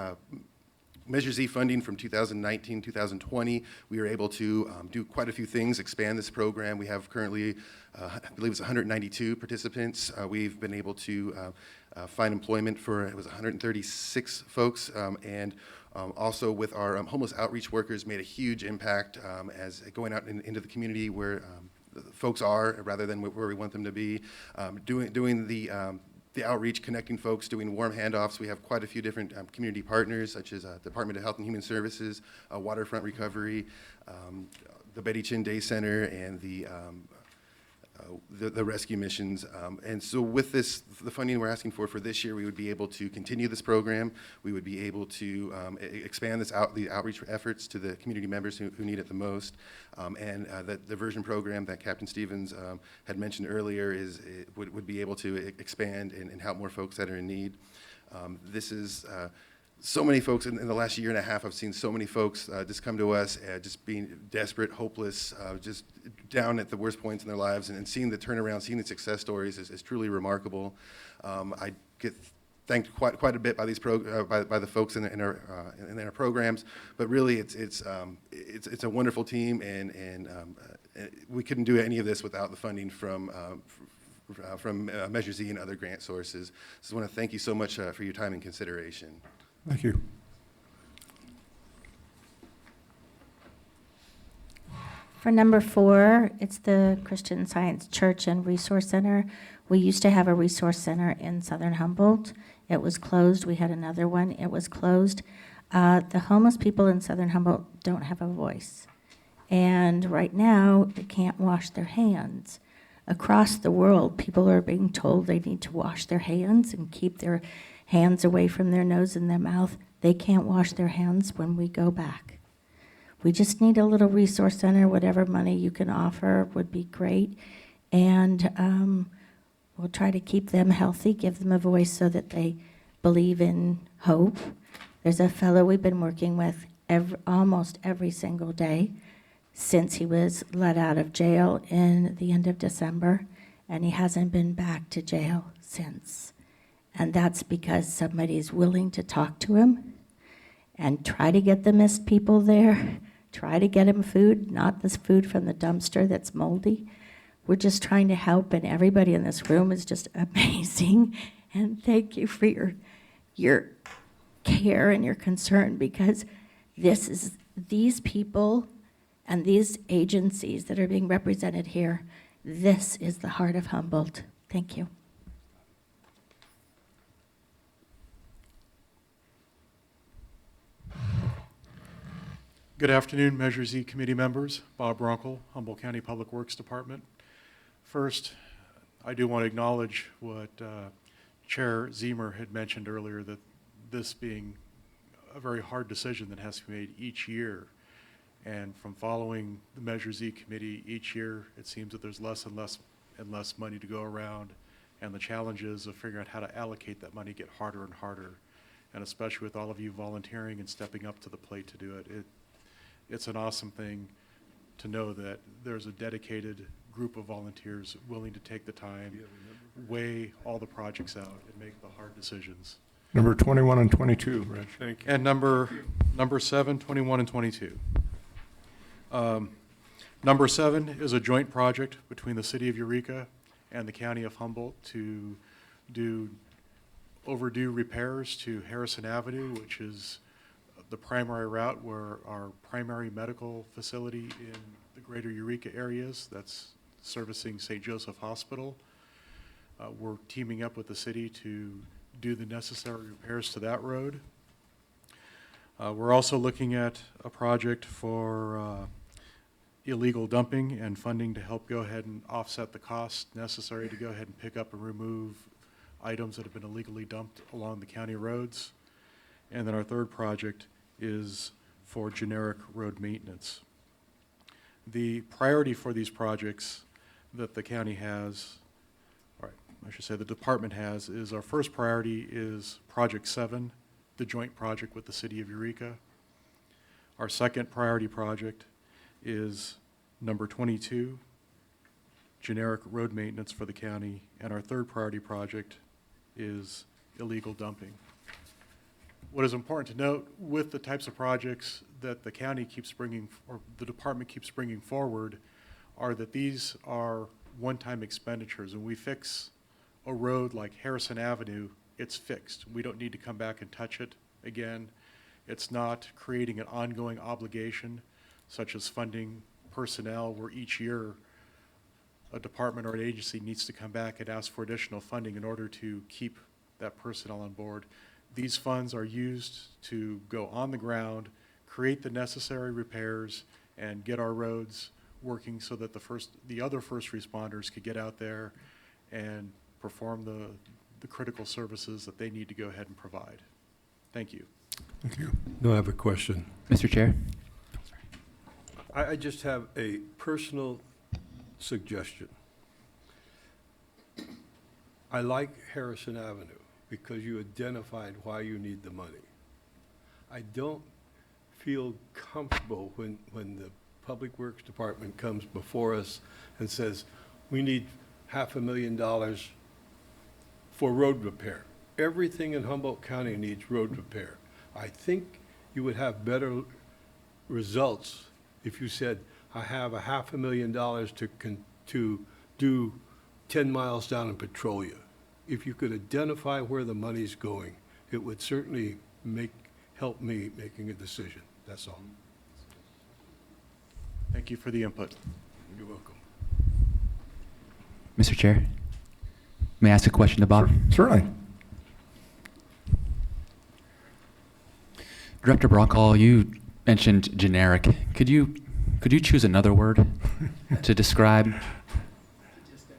Measurez funding from 2019, 2020, we were able to do quite a few things, expand this program. We have currently, I believe it's 192 participants. We've been able to find employment for, it was 136 folks, and also with our homeless outreach workers made a huge impact as going out into the community where folks are rather than where we want them to be, doing the outreach, connecting folks, doing warm handoffs. We have quite a few different community partners, such as Department of Health and Human Services, Waterfront Recovery, the Betty Chin Day Center, and the rescue missions. And so with this, the funding we're asking for this year, we would be able to continue this program. We would be able to expand the outreach efforts to the community members who need it the most. And the diversion program that Captain Stevens had mentioned earlier would be able to expand and help more folks that are in need. This is so many folks in the last year and a half. I've seen so many folks just come to us just being desperate, hopeless, just down at the worst points in their lives, and seeing the turnaround, seeing the success stories is truly remarkable. I get thanked quite a bit by these by the folks in our programs, but really it's a wonderful team, and we couldn't do any of this without the funding from Measurez and other grant sources. So I want to thank you so much for your time and consideration. Thank you. For number 4, it's the Christian Science Church and Resource Center. We used to have a resource center in Southern Humboldt. It was closed. We had another one. It was closed. The homeless people in Southern Humboldt don't have a voice. And right now, they can't wash their hands. Across the world, people are being told they need to wash their hands and keep their hands away from their nose and their mouth. They can't wash their hands when we go back. We just need a little resource center. Whatever money you can offer would be great. And we'll try to keep them healthy, give them a voice so that they believe in hope. There's a fellow we've been working with almost every single day since he was let out of jail in the end of December, and he hasn't been back to jail since. And that's because somebody's willing to talk to him and try to get the missed people there, try to get him food, not this food from the dumpster that's moldy. We're just trying to help, and everybody in this room is just amazing. And thank you for your care and your concern, because these people and these agencies that are being represented here, this is the heart of Humboldt. Thank you. Good afternoon, Measure Z committee members. Bob Runkle, Humboldt County Public Works Department. First, I do want to acknowledge what Chair Ziemer had mentioned earlier, that this being a very hard decision that has to be made each year. And from following the Measure Z committee each year, it seems that there's less and less money to go around, and the challenges of figuring out how to allocate that money get harder and harder. And especially with all of you volunteering and stepping up to the plate to do it, it's an awesome thing to know that there's a dedicated group of volunteers willing to take the time, weigh all the projects out, and make the hard decisions. Number 21 and 22, Reg. Thank you. And number 7, 21, and 22. Number 7 is a joint project between the City of Eureka and the County of Humboldt to do overdue repairs to Harrison Avenue, which is the primary route where our primary medical facility in the greater Eureka areas, that's servicing St. Joseph Hospital. We're teaming up with the city to do the necessary repairs to that road. We're also looking at a project for illegal dumping and funding to help go ahead and offset the costs necessary to go ahead and pick up and remove items that have been illegally dumped along the county roads. And then our third project is for generic road maintenance. The priority for these projects that the county has, or I should say the department has, is our first priority is Project 7, the joint project with the City of Eureka. Our second priority project is number 22, generic road maintenance for the county. And our third priority project is illegal dumping. What is important to note with the types of projects that the county keeps bringing, or the department keeps bringing forward, are that these are one-time expenditures. And we fix a road like Harrison Avenue, it's fixed. We don't need to come back and touch it again. It's not creating an ongoing obligation, such as funding personnel, where each year a department or an agency needs to come back and ask for additional funding in order to keep that personnel on board. These funds are used to go on the ground, create the necessary repairs, and get our roads working so that the other first responders could get out there and perform the critical services that they need to go ahead and provide. Thank you. Thank you. No, I have a question. Mr. Chair. I just have a personal suggestion. I like Harrison Avenue because you identified why you need the money. I don't feel comfortable when the Public Works Department comes before us and says, we need $500,000 for road repair. Everything in Humboldt County needs road repair. I think you would have better results if you said, I have $500,000 to do 10 miles down in Petrolia. If you could identify where the money's going, it would certainly help me making a decision. That's all. Thank you for the input. You're welcome. Mr. Chair, may I ask a question to Bob? Certainly. Director Brockall, you mentioned generic. Could you choose another word to describe?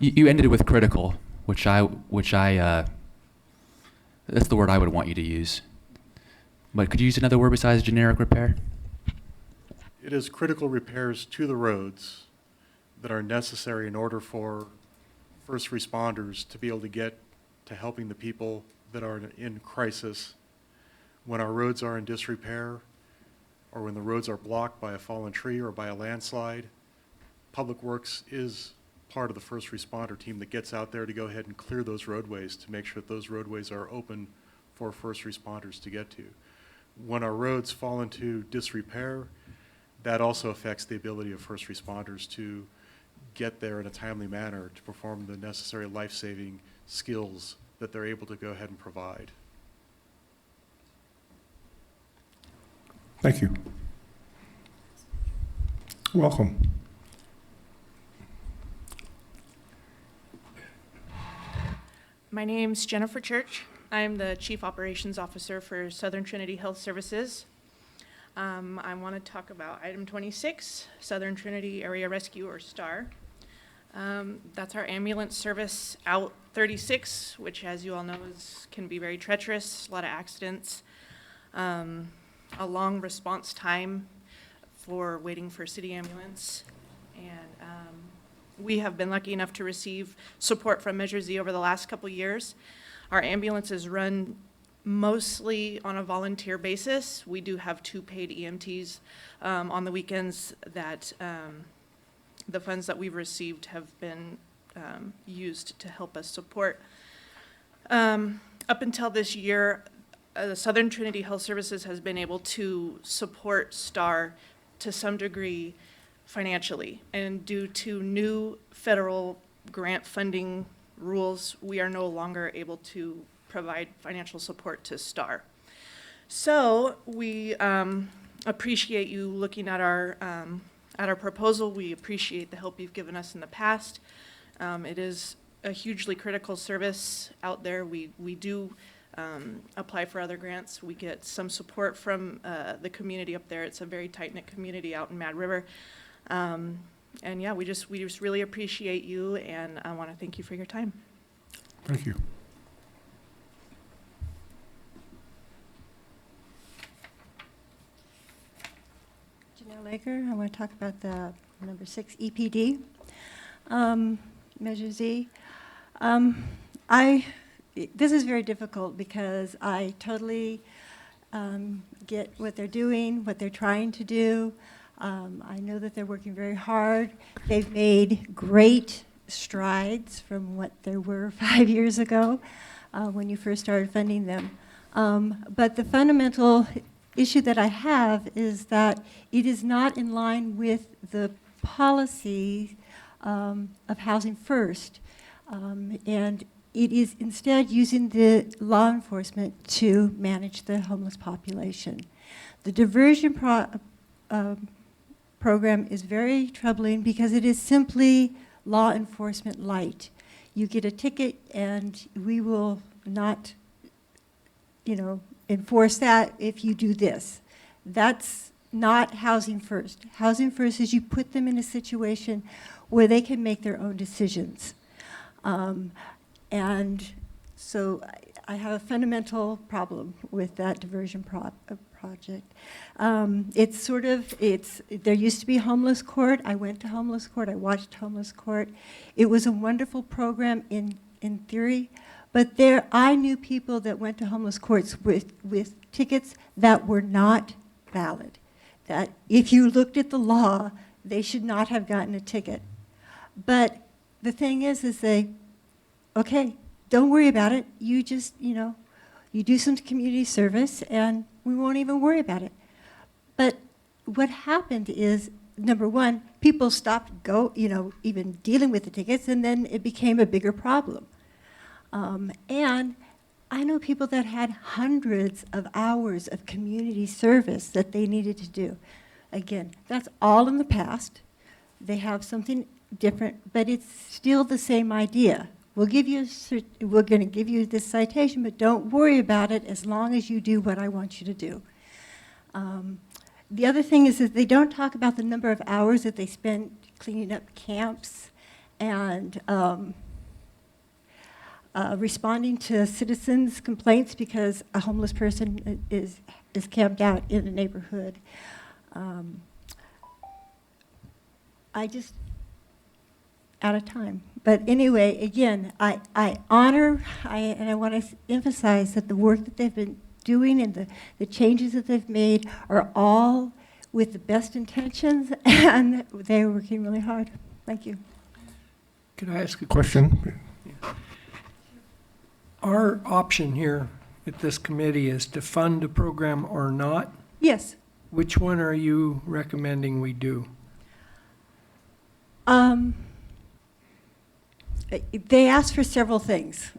You ended it with critical, which I that's the word I would want you to use. But could you use another word besides generic repair? It is critical repairs to the roads that are necessary in order for first responders to be able to get to helping the people that are in crisis. When our roads are in disrepair, or when the roads are blocked by a fallen tree or by a landslide, Public Works is part of the first responder team that gets out there to go ahead and clear those roadways to make sure that those roadways are open for first responders to get to. When our roads fall into disrepair, that also affects the ability of first responders to get there in a timely manner to perform the necessary life-saving skills that they're able to go ahead and provide. Thank you. Welcome. My name's Jennifer Church. I'm the Chief Operations Officer for Southern Trinity Health Services. I want to talk about item 26, Southern Trinity Area Rescue, or STAR. That's our ambulance service out 36, which, as you all know, can be very treacherous, a lot of accidents, a long response time for waiting for city ambulance. And we have been lucky enough to receive support from Measurez over the last couple years. Our ambulances run mostly on a volunteer basis. We do have 2 paid EMTs on the weekends that the funds that we've received have been used to help us support. Up until this year, Southern Trinity Health Services has been able to support STAR to some degree financially, and due to new federal grant funding rules, we are no longer able to provide financial support to STAR. So we appreciate you looking at our proposal. We appreciate the help you've given us in the past. It is a hugely critical service out there. We do apply for other grants. We get some support from the community up there. It's a very tight-knit community out in Mad River. And yeah, we just really appreciate you, and I want to thank you for your time. Thank you. Janelle Laker, I want to talk about the number 6 EPD, Measure Z. This is very difficult because I totally get what they're doing, what they're trying to do. I know that they're working very hard. They've made great strides from what there were 5 years ago when you first started funding them. But the fundamental issue that I have is that it is not in line with the policy of Housing First. And it is instead using the law enforcement to manage the homeless population. The diversion program is very troubling because it is simply law enforcement light. You get a ticket and we will not, enforce that if you do this. That's not Housing First. Housing First is you put them in a situation where they can make their own decisions. And so I have a fundamental problem with that diversion project. There used to be homeless court. I went to homeless court. I watched homeless court. It was a wonderful program in theory, but I knew people that went to homeless courts with tickets that were not valid. That if you looked at the law, they should not have gotten a ticket. But the thing is okay, don't worry about it. You just, you do some community service and we won't even worry about it. But what happened is, number one, people stopped even dealing with the tickets, and then it became a bigger problem. And I know people that had hundreds of hours of community service that they needed to do. Again, that's all in the past. They have something different, but it's still the same idea. We're going to give you this citation, but don't worry about it as long as you do what I want you to do. The other thing is that they don't talk about the number of hours that they spend cleaning up camps and responding to citizens' complaints because a homeless person is camped out in a neighborhood. Out of time. But anyway, again, I honor, and I want to emphasize that the work that they've been doing and the changes that they've made are all with the best intentions, and they're working really hard. Thank you. Could I ask a Question? Our option here at this committee is to fund a program or not. Yes. Which one are you recommending we do? They asked for several things.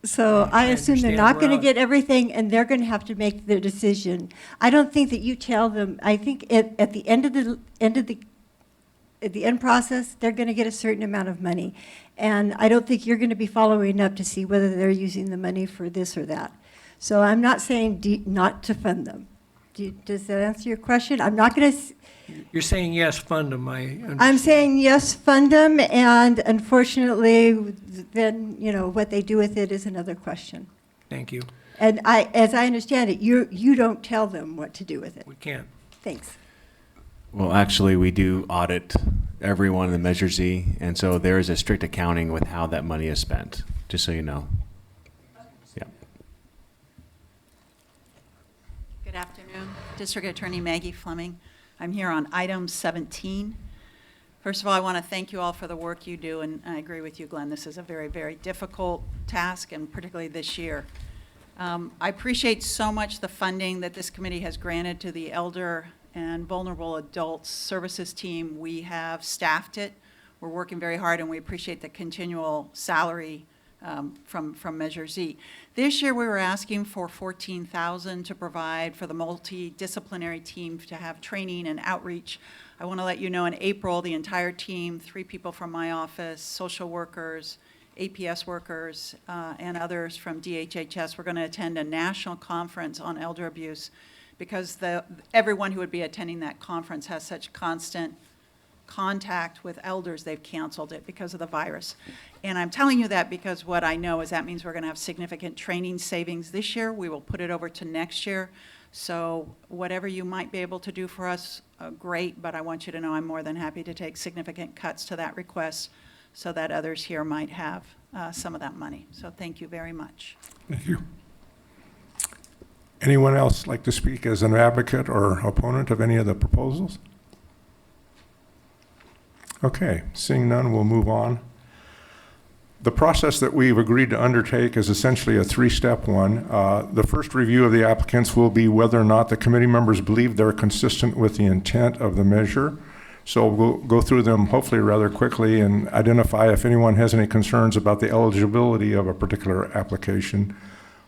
So I assume they're understand. not going to Well- get everything, and they're going to have to make their decision. I don't think that you tell them. I think at the end process, they're going to get a certain amount of money, and I don't think you're going to be following up to see whether they're using the money for this or that. So I'm not saying not to fund them. Does that answer your question? I'm not going to. You're saying yes, fund them. I'm saying yes, fund them, and unfortunately, then, what they do with it is another question. Thank you. And as I understand it, you don't tell them what to do with it. We can't. Thanks. Well, actually, we do audit everyone in the Measure Z, and so there is a strict accounting with how that money is spent, just so you know. Yeah. Good afternoon. District Attorney Maggie Fleming. I'm here on item 17. First of all, I want to thank you all for the work you do, and I agree with you, Glenn. This is a very, very difficult task, and particularly this year. I appreciate so much the funding that this committee has granted to the Elder and Vulnerable Adults Services team. We have staffed it. We're working very hard, and we appreciate the continual salary from Measure Z. This year, we were asking for $14,000 to provide for the multidisciplinary team to have training and outreach. I want to let you know in April, the entire team, 3 people from my office, social workers, APS workers, and others from DHHS, we're going to attend a national conference on elder abuse because everyone who would be attending that conference has such constant contact with elders, they've canceled it because of the virus. And I'm telling you that because what I know is that means we're going to have significant training savings this year. We will put it over to next year. So whatever you might be able to do for us, great, but I want you to know I'm more than happy to take significant cuts to that request so that others here might have some of that money. So thank you very much. Thank you. Anyone else like to speak as an advocate or opponent of any of the proposals? Okay, seeing none, we'll move on. The process that we've agreed to undertake is essentially a 3-step one. The first review of the applicants will be whether or not the committee members believe they're consistent with the intent of the measure. So we'll go through them hopefully rather quickly and identify if anyone has any concerns about the eligibility of a particular application.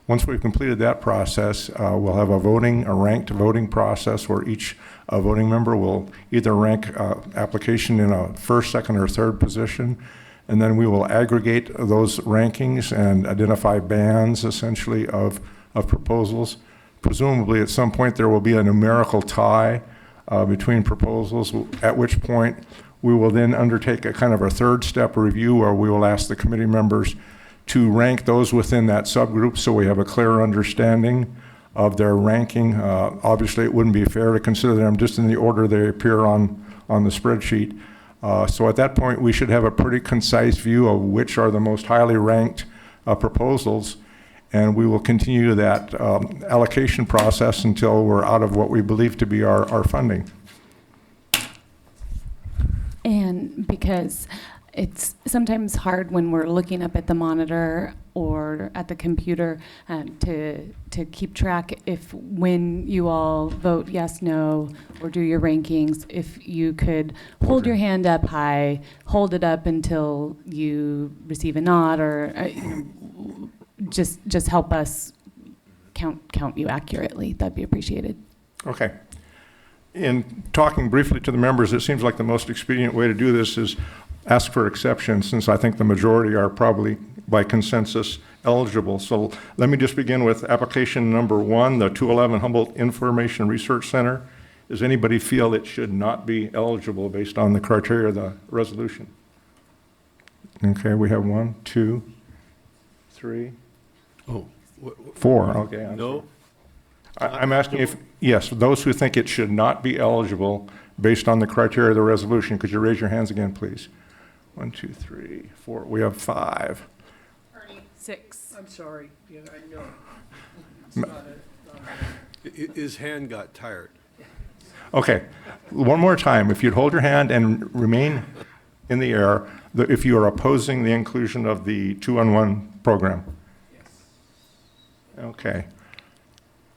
Once we've completed that process, we'll have a ranked voting process where each voting member will either rank application in a first, second, or third position. And then we will aggregate those rankings and identify bands, essentially, of proposals. Presumably, at some point, there will be a numerical tie between proposals, at which point we will then undertake a kind of a 3rd-step review where we will ask the committee members to rank those within that subgroup so we have a clear understanding of their ranking. Obviously, it wouldn't be fair to consider them just in the order they appear on the spreadsheet. So at that point, we should have a pretty concise view of which are the most highly ranked proposals, and we will continue that allocation process until we're out of what we believe to be our funding. And because it's sometimes hard when we're looking up at the monitor or at the computer to keep track if when you all vote yes, no, or do your rankings, if you could hold your hand up high, hold it up until you receive a nod, or just help us count you accurately. That'd be appreciated. Okay. In talking briefly to the members, it seems like the most expedient way to do this is ask for exceptions, since I think the majority are probably by consensus eligible. So let me just begin with application number 1, the 211 Humboldt Information Research Center. Does anybody feel it should not be eligible based on the criteria of the resolution? Okay, we have 1, 2, 3, 4. Okay. No? I'm asking if, yes, those who think it should not be eligible based on the criteria of the resolution, could you raise your hands again, please? 1, 2, 3, 4. We have 5. 6. I'm sorry. Yeah, I know. His hand got tired. Okay, one more time. If you'd hold your hand and remain in the air, if you are opposing the inclusion of the 2-on-1 program. Okay.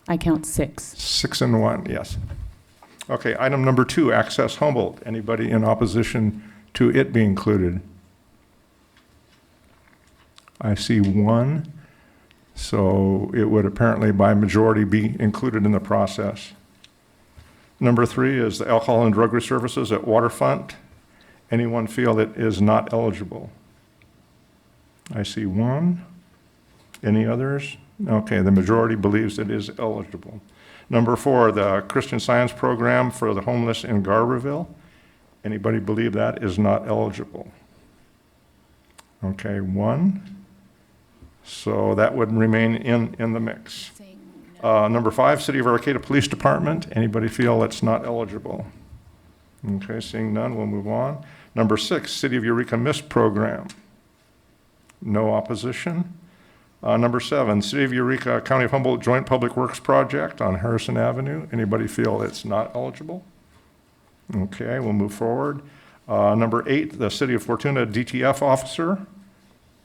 I count 6. 6 and 1, yes. Okay, item number 2, Access Humboldt. Anybody in opposition to it being included? I see 1, so it would apparently by majority be included in the process. Number 3 is the Alcohol and Drug Services at Waterfront. Anyone feel it is not eligible? I see 1. Any others? Okay, the majority believes it is eligible. Number 4, the Christian Science Program for the homeless in Garberville. Anybody believe that is not eligible? Okay, 1. So that would remain in the mix. Number 5, City of Arcata Police Department. Anybody feel it's not eligible? Okay, seeing none, we'll move on. Number 6, City of Eureka MIST Program. No opposition. Number 7, City of Eureka County of Humboldt Joint Public Works Project on Harrison Avenue. Anybody feel it's not eligible? Okay, we'll move forward. Number 8, the City of Fortuna DTF Officer.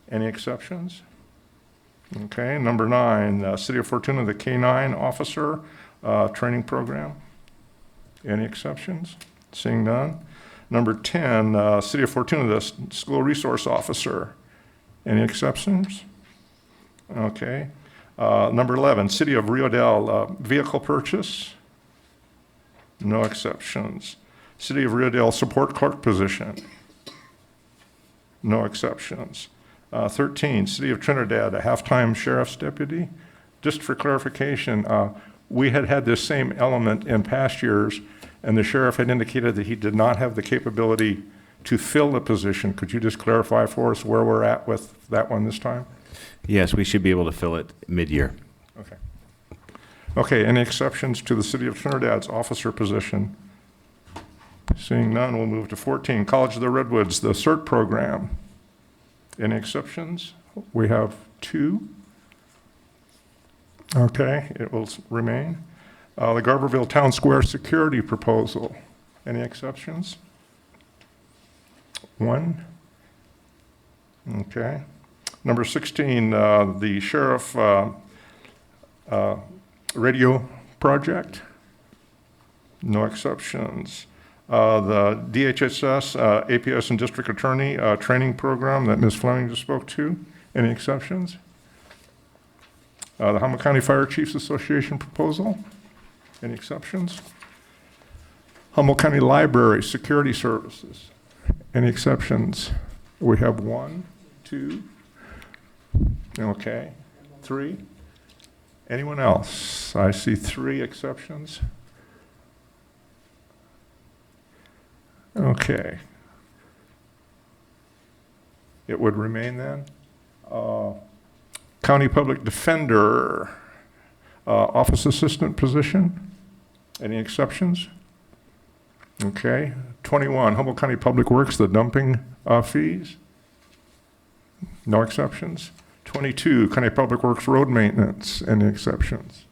Any exceptions? Okay, number 9, City of Fortuna, the K-9 Officer Training Program. Any exceptions? Seeing none. Number 10, City of Fortuna, the School Resource Officer. Any exceptions? Okay. Number 11, City of Rio Dell Vehicle Purchase. No exceptions. City of Rio Dell Support Clerk Position. No exceptions. 13, City of Trinidad, a half-time sheriff's deputy. Just for clarification, we had this same element in past years, and the sheriff had indicated that he did not have the capability to fill the position. Could you just clarify for us where we're at with that one this time? Yes, we should be able to fill it mid-year. Okay. Okay, any exceptions to the City of Trinidad's officer position? Seeing none, we'll move to 14, College of the Redwoods, the CERT program. Any exceptions? We have 2. Okay, it will remain. The Garberville Town Square Security Proposal. Any exceptions? 1. Okay. Number 16, the Sheriff Radio Project. No exceptions. The DHSS, APS and District Attorney Training Program that Ms. Fleming just spoke to. Any exceptions? The Humboldt County Fire Chiefs Association proposal. Any exceptions? Humboldt County Library Security Services. Any exceptions? We have 1, 2. Okay, 3. Anyone else? I see 3 exceptions. Okay. It would remain then. County Public Defender, Office Assistant position. Any exceptions? Okay. 21, Humboldt County Public Works, the dumping fees. No exceptions. 22, County Public Works Road Maintenance. Any exceptions?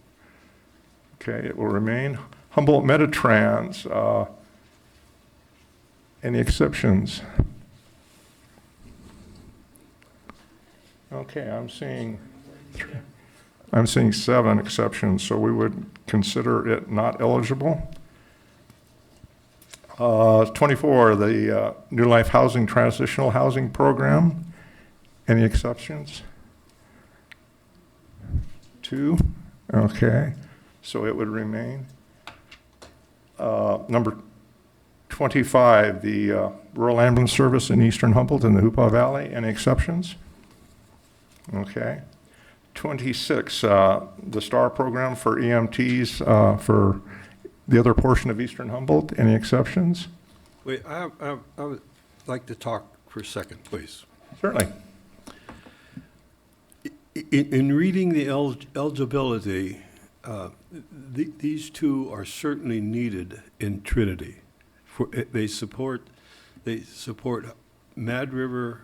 Okay, it will remain. Humboldt Metatrans. Any exceptions? Okay, I'm seeing 7 exceptions, so we would consider it not eligible. 24, the New Life Housing Transitional Housing Program. Any exceptions? 2, okay, so it would remain. Number 25, the Rural Ambulance Service in Eastern Humboldt and the Hoopaw Valley. Any exceptions? Okay. 26, the STAR program for EMTs for the other portion of Eastern Humboldt. Any exceptions? Wait, I would like to talk for a second, please. Certainly. In reading the eligibility, these 2 are certainly needed in Trinity. They support Mad River.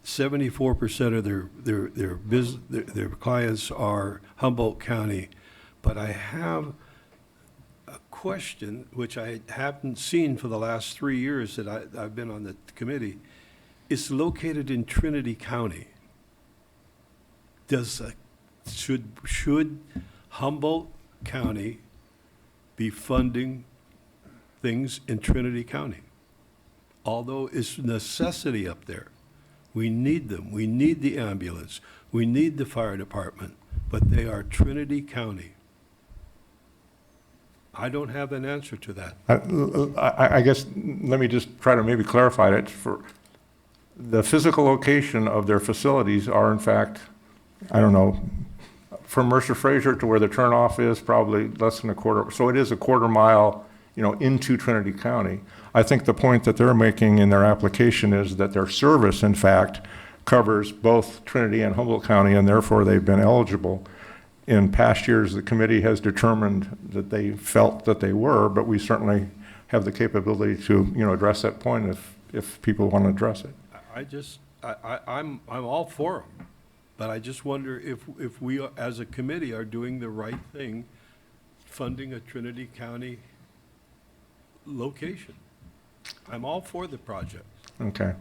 74% of their clients are Humboldt County, but I have a question, which I haven't seen for the last 3 years that I've been on the committee. It's located in Trinity County. Should Humboldt County be funding things in Trinity County? Although it's a necessity up there. We need them. We need the ambulance. We need the fire department, but they are Trinity County. I don't have an answer to that. I guess, let me just try to maybe clarify it. For the physical location of their facilities are in fact, I don't know, from Mercer Fraser to where the turnoff is, probably less than a quarter. So it is a quarter mile, into Trinity County. I think the point that they're making in their application is that their service, in fact, covers both Trinity and Humboldt County, and therefore they've been eligible. In past years, the committee has determined that they felt that they were, but we certainly have the capability to, address that point if people want to address it. I'm all for them, but I just wonder if we, as a committee, are doing the right thing, funding a Trinity County location. I'm all for the project. Okay.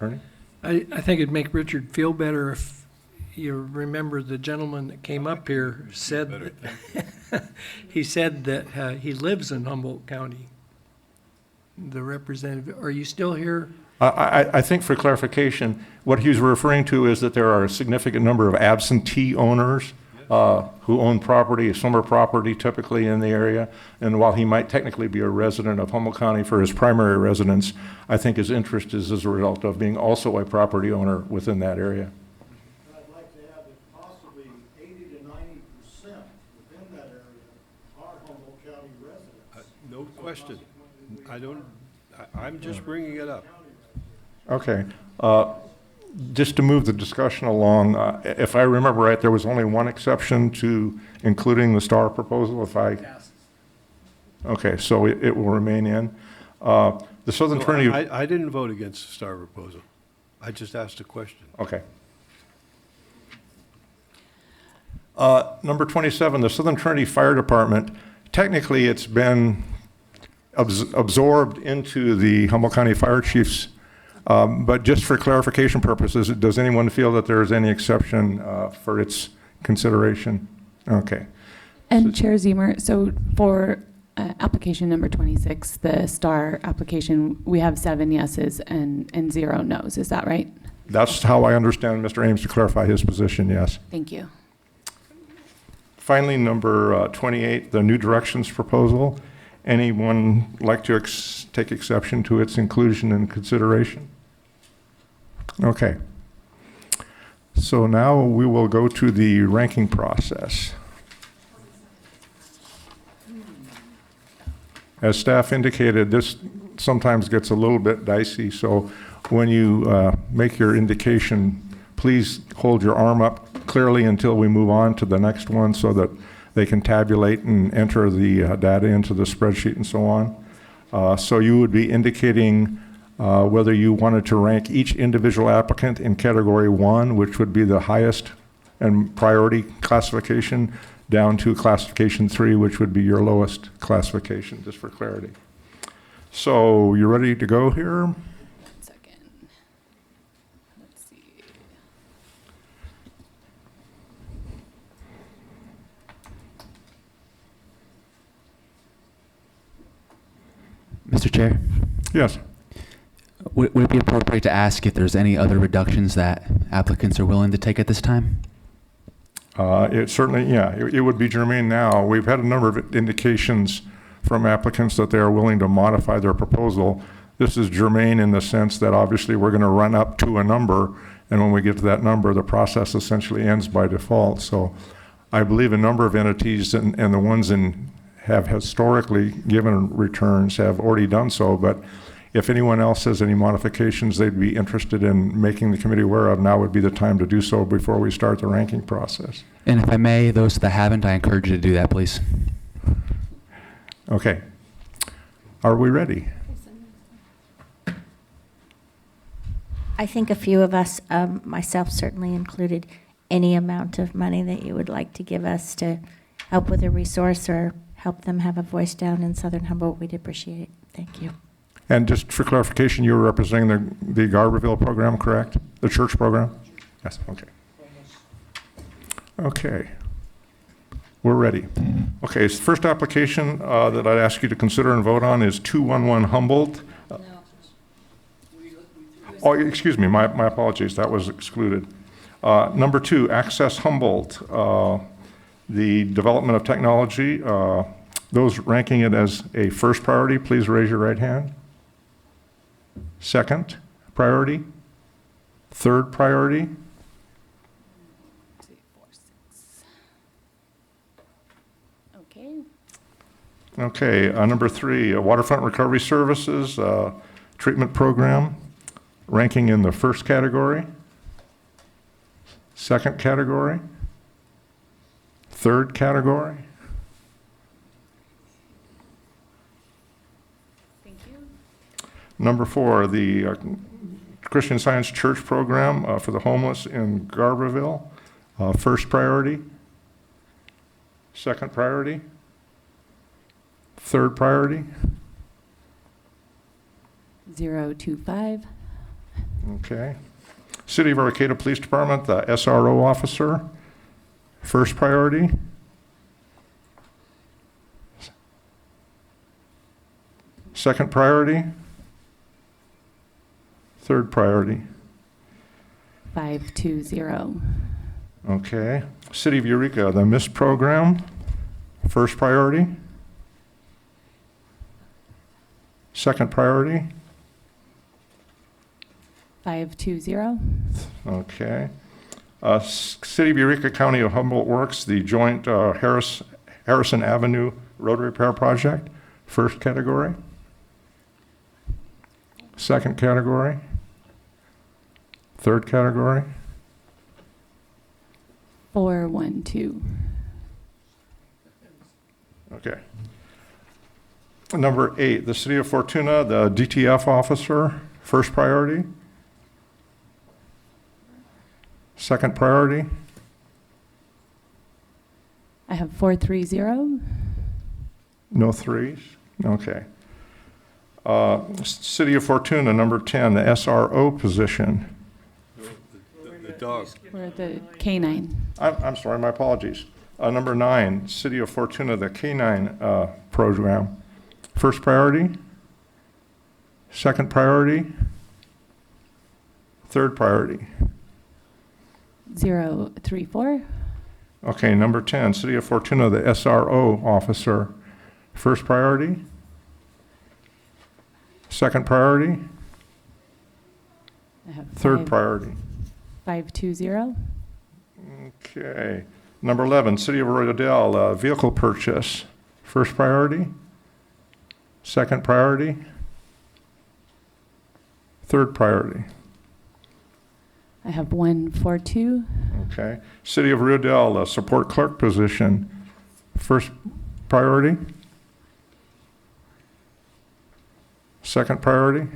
Ernie? I think it'd make Richard feel better if you remember the gentleman that came up here said that he said that he lives in Humboldt County. The representative, are you still here? I think for clarification, what he's referring to is that there are a significant number of absentee owners who own property, summer property typically in the area. And while he might technically be a resident of Humboldt County for his primary residence, I think his interest is as a result of being also a property owner within that area. I'd like to add that possibly 80 to 90% within that area are Humboldt County residents. No question. I'm just bringing it up. Okay. Just to move the discussion along, if I remember right, there was only one exception to including the STAR proposal. Okay, so it will remain in. The Southern Trinity. I didn't vote against the STAR proposal. I just asked a question. Okay. Number 27, the Southern Trinity Fire Department. Technically, it's been absorbed into the Humboldt County Fire Chiefs. But just for clarification purposes, does anyone feel that there is any exception for its consideration? Okay. And Chair Ziemer, so for application number 26, the STAR application, we have 7 yeses and 0 nos. Is that right? That's how I understand Mr. Ames to clarify his position, yes. Thank you. Finally, number 28, the New Directions proposal. Anyone like to take exception to its inclusion and consideration? Okay. So now we will go to the ranking process. As staff indicated, this sometimes gets a little bit dicey, so when you make your indication, please hold your arm up clearly until we move on to the next one so that they can tabulate and enter the data into the spreadsheet and so on. So you would be indicating whether you wanted to rank each individual applicant in category 1, which would be the highest and priority classification, down to classification 3, which would be your lowest classification, just for clarity. So you ready to go here? 1 second. Let's see. Mr. Chair? Yes. Would it be appropriate to ask if there's any other reductions that applicants are willing to take at this time? It certainly, yeah, it would be germane now. We've had a number of indications from applicants that they are willing to modify their proposal. This is germane in the sense that obviously we're going to run up to a number, and when we get to that number, the process essentially ends by default. So I believe a number of entities and the ones have historically given returns have already done so, but if anyone else has any modifications they'd be interested in making the committee aware of, now would be the time to do so before we start the ranking process. And if I may, those that haven't, I encourage you to do that, please. Okay. Are we ready? I think a few of us, myself certainly included, any amount of money that you would like to give us to help with a resource or help them have a voice down in Southern Humboldt, we'd appreciate it. Thank you. And just for clarification, you were representing the Garberville program, correct? The church program? Yes, okay. Okay. We're ready. Okay, so first application that I'd ask you to consider and vote on is 211 Humboldt. Oh, excuse me, my apologies, that was excluded. Number 2, Access Humboldt, the development of technology. Those ranking it as a first priority, please raise your right hand. Second priority? Third priority? Okay. Okay, number 3, Waterfront Recovery Services Treatment Program, ranking in the first category, second category, third category. Thank you. Number 4, the Christian Science Church Program for the homeless in Garberville, first priority, second priority, third priority. 025. Okay. City of Arcata Police Department, the SRO officer, first priority. Second priority. Third priority. 520. Okay. City of Eureka, the MIST program, first priority. Second priority. 520. Okay. City of Eureka, County of Humboldt Works, the joint Harrison Avenue Road Repair Project, first category. Second category. Third category. 412. Okay. Number 8, the City of Fortuna, the DTF officer, first priority. Second priority. I have 430. No threes. Okay. City of Fortuna, number 10, the SRO position. The dog. We're at the K9. I'm sorry, my apologies. Number 9, City of Fortuna, the K9 program. First priority. Second priority. Third priority. 034. Okay, number 10, City of Fortuna, the SRO officer. First priority. Second priority. I have Third priority. 520. Okay. Number 11, City of Rodale, vehicle purchase. First priority. Second priority. Third priority. I have 142. Okay. City of Rodale, support clerk position. First priority. Second priority.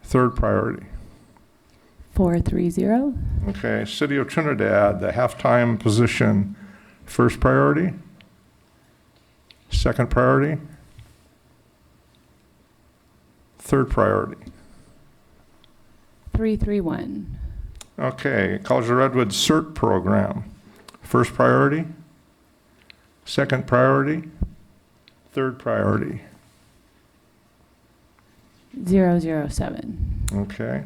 Third priority. 430. Okay. City of Trinidad, the half-time position. First priority. Second priority. Third priority. 331. Okay. College of Redwood CERT program. First priority. Second priority. Third priority. 007. Okay.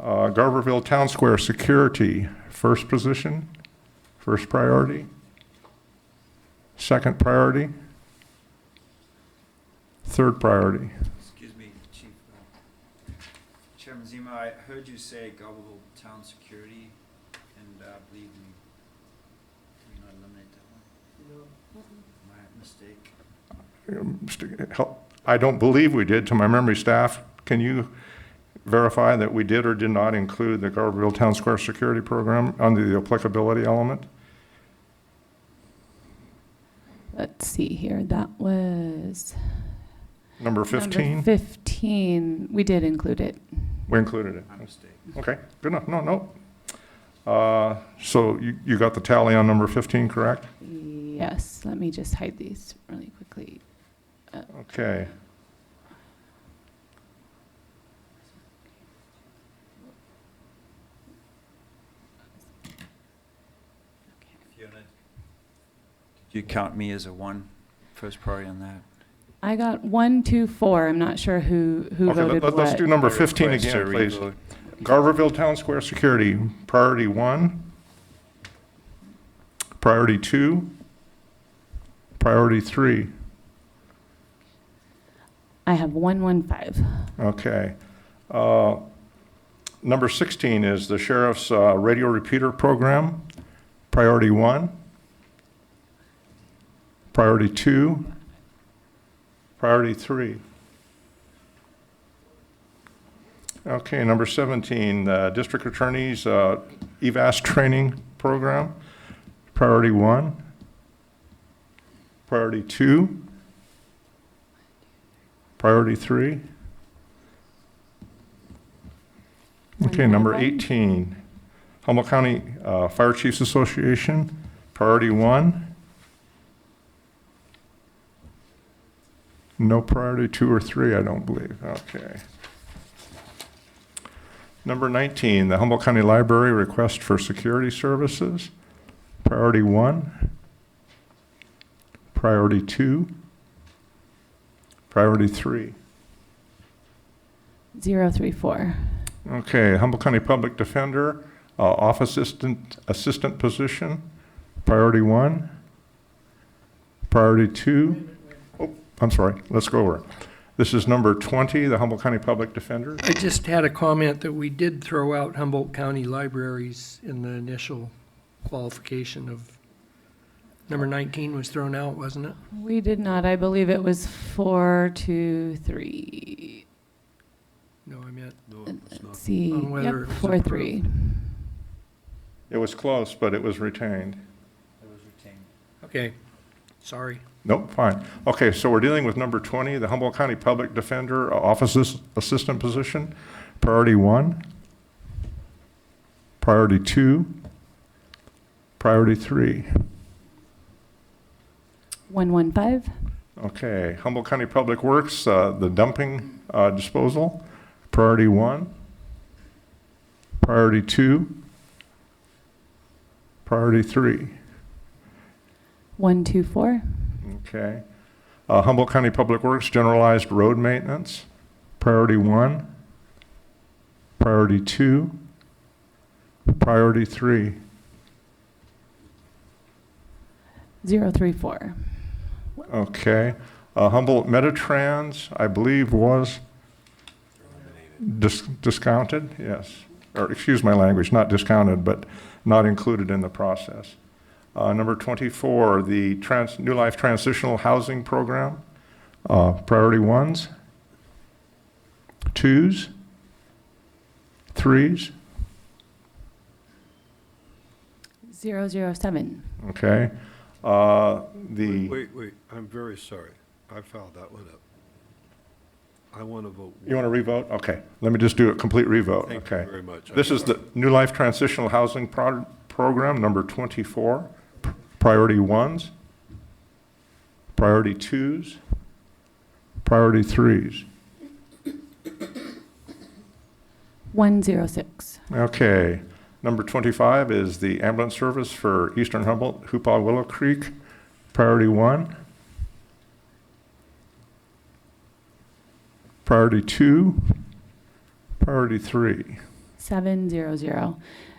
Garberville Town Square security. First position. First priority. Second priority. Third priority. Excuse me, Chief. Chairman Ziemer, I heard you say Garberville Town Security, and I believe we not eliminate that one? My mistake. I don't believe we did. To my memory, staff, can you verify that we did or did not include the Garberville Town Square security program under the applicability element? Let's see here. That was Number 15? Number 15. We did include it. We included it. My mistake. Okay, good enough. No. So you got the tally on number 15, correct? Yes, let me just hide these really quickly. Okay. Fiona, did you count me as a one, first priority on that? I got 1, 2, 4. I'm not sure who Okay, voted what. let's do number 15 Request again, to please. revote. Garverville Town Square Security, priority 1, priority 2, priority 3. I have 115. Okay. Number 16 is the Sheriff's Radio Repeater Program, priority 1, priority 2, priority 3. Okay, number 17, District Attorney's EVAS Training Program, priority 1, priority 2, priority 3. Okay, number 18, Humboldt County Fire Chiefs Association, priority 1. No priority 2 or 3, I don't believe. Okay. Number 19, the Humboldt County Library request for security services, priority 1, priority 2, priority 3. 034. Okay, Humboldt County Public Defender, Office Assistant position, priority 1, priority 2. Oh, I'm sorry, let's go over it. This is number 20, the Humboldt County Public Defender. I just had a comment that we did throw out Humboldt County libraries in the initial qualification of, number 19 was thrown out, wasn't it? We did not. I believe it was 4, 2, 3. No, I meant. Let's see. On whether Yep, it was 4, approved. 3. It was close, but it was retained. It was retained. Okay, sorry. Nope, fine. Okay, so we're dealing with number 20, the Humboldt County Public Defender, Office Assistant position, priority 1, priority 2, priority 3. 115. Okay, Humboldt County Public Works, the dumping disposal, priority 1, priority 2, priority 3. 124. Okay. Humboldt County Public Works, generalized road maintenance, priority 1, priority 2, priority 3. 034. Okay. Humboldt Metatrans, I believe, was discounted, yes. Or, excuse my language, not discounted, but not included in the process. Number 24, the New Life Transitional Housing Program, priority 1s, 2s, 3s. 007. Okay. Wait, I'm very sorry. I fouled that one up. I want to vote. You want to revote? Okay. Let me just do a complete revote. Thank Okay. you very much. This is the New Life Transitional Housing Program, number 24. Priority 1s, priority 2s, priority 3s. 106. Okay. Number 25 is the ambulance service for Eastern Humboldt, Hupaw Willow Creek, priority 1, priority 2, priority 3. 700.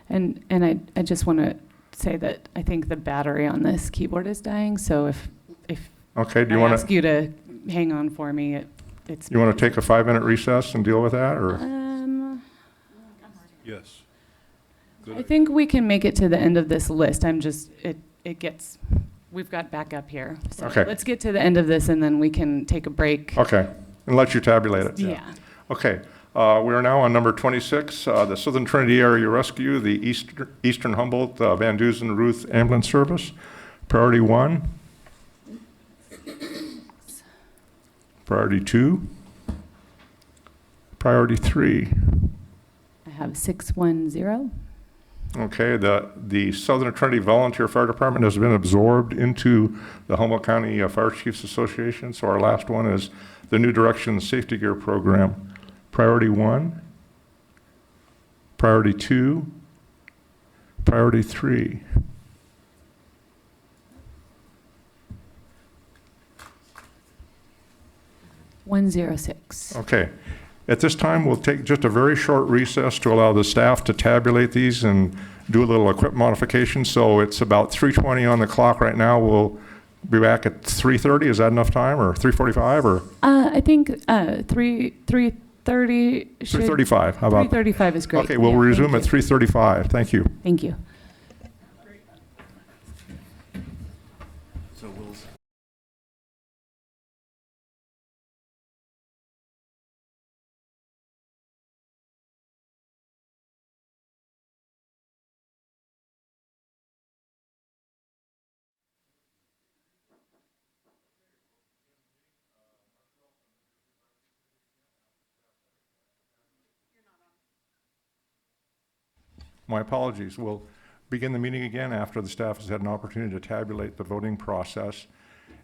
And I just want to say that I think the battery on this keyboard is dying, so if Okay, do you I want ask to, you to hang on for me, it's. you want to take a 5-minute recess and deal with that, or? Yes. I think we can make it to the end of this list. We've got backup here. So Okay. let's get to the end of this and then we can take a break. Okay, and let you tabulate it. Yeah. Okay, we are now on number 26, the Southern Trinity Area Rescue, the Eastern Humboldt Van Dusen Ruth Ambulance Service, priority 1, priority 2, priority 3. I have 610. Okay, the Southern Trinity Volunteer Fire Department has been absorbed into the Humboldt County Fire Chiefs Association. So our last one is the New Directions Safety Gear Program. Priority 1, Priority 2, Priority 3. $106. Okay. At this time, we'll take just a very short recess to allow the staff to tabulate these and do a little equipment modification. So it's about 3:20 on the clock right now. We'll be back at 3:30. Is that enough time, or 3:45, or? I think 3:30 should. 3:35. How about? 3:35 is great. Okay, we'll Yeah, resume thank at 3:35. Thank you. Thank you. So we'll. My apologies. We'll begin the meeting again after the staff has had an opportunity to tabulate the voting process.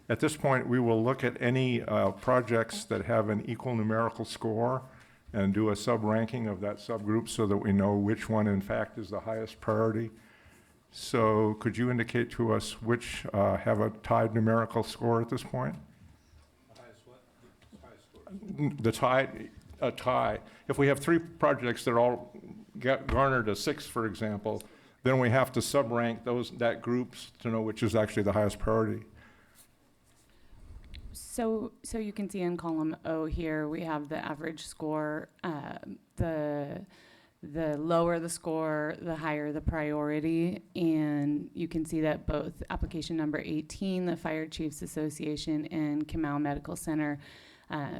At this point, we will look at any projects that have an equal numerical score and do a sub-ranking of that subgroup so that we know which one, in fact, is the highest priority. So could you indicate to us which have a tied numerical score at this point? The highest what? The highest score. The tie. If we have 3 projects that all garnered a 6, for example, then we have to sub-rank that groups to know which is actually the highest priority. So you can see in column O here, we have the average score. The lower the score, the higher the priority. And you can see that both application number 18, the Fire Chiefs Association, and Kamau Medical Center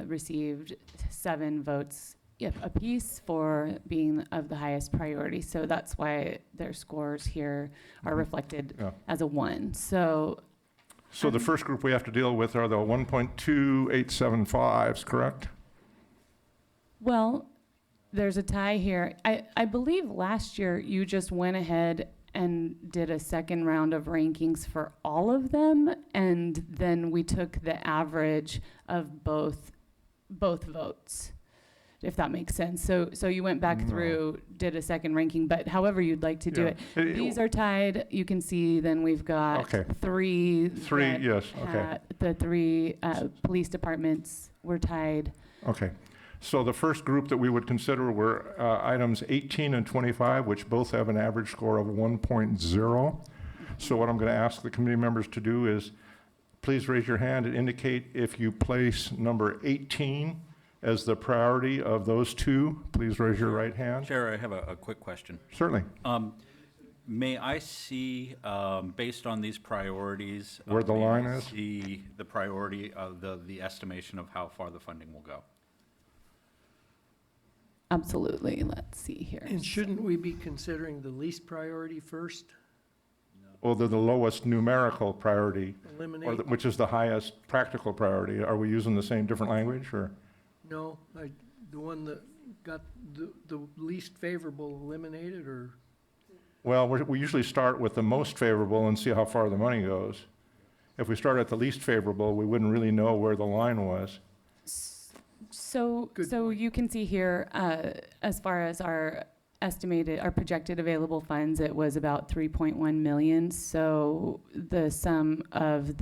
received 7 votes apiece for being of the highest priority. So that's why their scores here are reflected as a 1. So the first group we have to deal with are the 1.2875s, correct? Well, there's a tie here. I believe last year you just went ahead and did a second round of rankings for all of them, and then we took the average of both votes, if that makes sense. So you went back through, did a second ranking, but however you'd like to do it. These are tied. You can see then we've got 3. 3, yes, okay. The 3 police departments were tied. Okay. So the first group that we would consider were items 18 and 25, which both have an average score of 1.0. So what I'm going to ask the committee members to do is please raise your hand and indicate if you place number 18 as the priority of those 2. Please raise your right hand. Chair, I have a quick question. Certainly. May I see, based on these priorities, where the line is? The priority of the estimation of how far the funding will go? Absolutely. Let's see here. And shouldn't we be considering the least priority first? Or the lowest numerical priority, Eliminate? which is the highest practical priority. Are we using the same different language, or? No, the one that got the least favorable eliminated, or? Well, we usually start with the most favorable and see how far the money goes. If we start at the least favorable, we wouldn't really know where the line was. So you can see here, as far as our projected available funds, it was about 3.1 million. So the sum of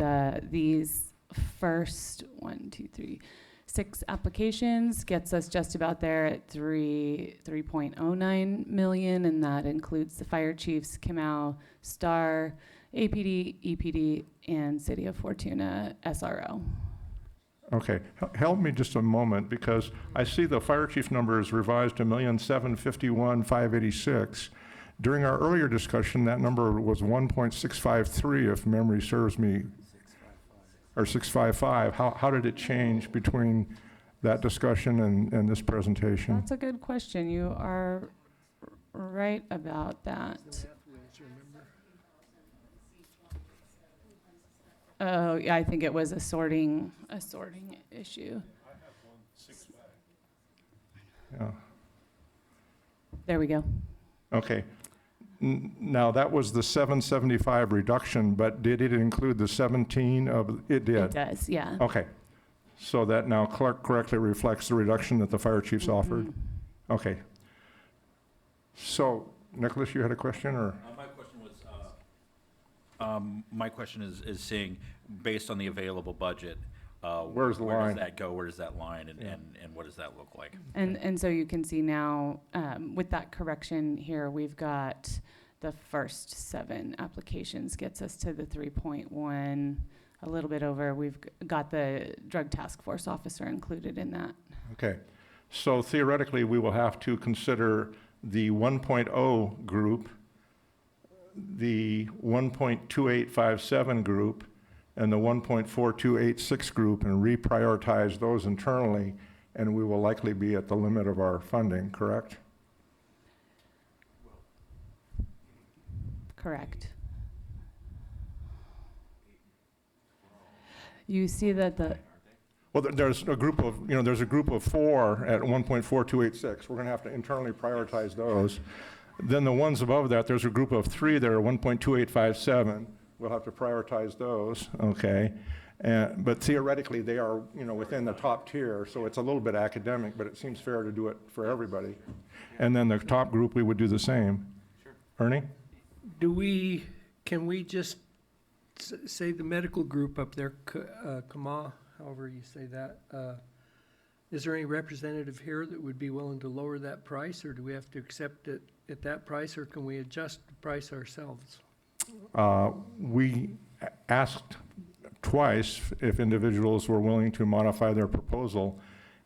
these first 6 applications gets us just about there at 3.09 million, and that includes the Fire Chiefs, Kamau, STAR, APD, EPD, and City of Fortuna SRO. Okay, help me just a moment, because I see the fire chief number is revised to $1,751,586. During our earlier discussion, that number was 1.653, if memory serves me, or 655. How did it change between that discussion and this presentation? That's a good question. You are right about that. Oh, yeah, I think it was a sorting issue. Yeah. There we go. Okay. Now, that was the 775 reduction, but did it include the 17 of, it did? It does, yeah. Okay. So that now correctly reflects the reduction that the fire chiefs offered? Okay. So, Nicholas, you had a question, or? My question was, my question is seeing, based on the available budget, Where's the where line? does that go? Where does that line, and what does that look like? And so you can see now, with that correction here, we've got the first 7 applications gets us to the 3.1, a little bit over. We've got the drug task force officer included in that. Okay. So theoretically, we will have to consider the 1.0 group, the 1.2857 group, and the 1.4286 group, and reprioritize those internally, and we will likely be at the limit of our funding, correct? Correct. You see that the, Well, there's a group of, there's a group of 4 at 1.4286. We're going to have to internally prioritize those. Then the ones above that, there's a group of 3 that are 1.2857. We'll have to prioritize those, okay? But theoretically, they are, within the top tier, so it's a little bit academic, but it seems fair to do it for everybody. And then the top group, we would do the same. Sure. Ernie? Can we just say the medical group up there, Kama, however you say that, is there any representative here that would be willing to lower that price, or do we have to accept it at that price, or can we adjust the price ourselves? We asked twice if individuals were willing to modify their proposal,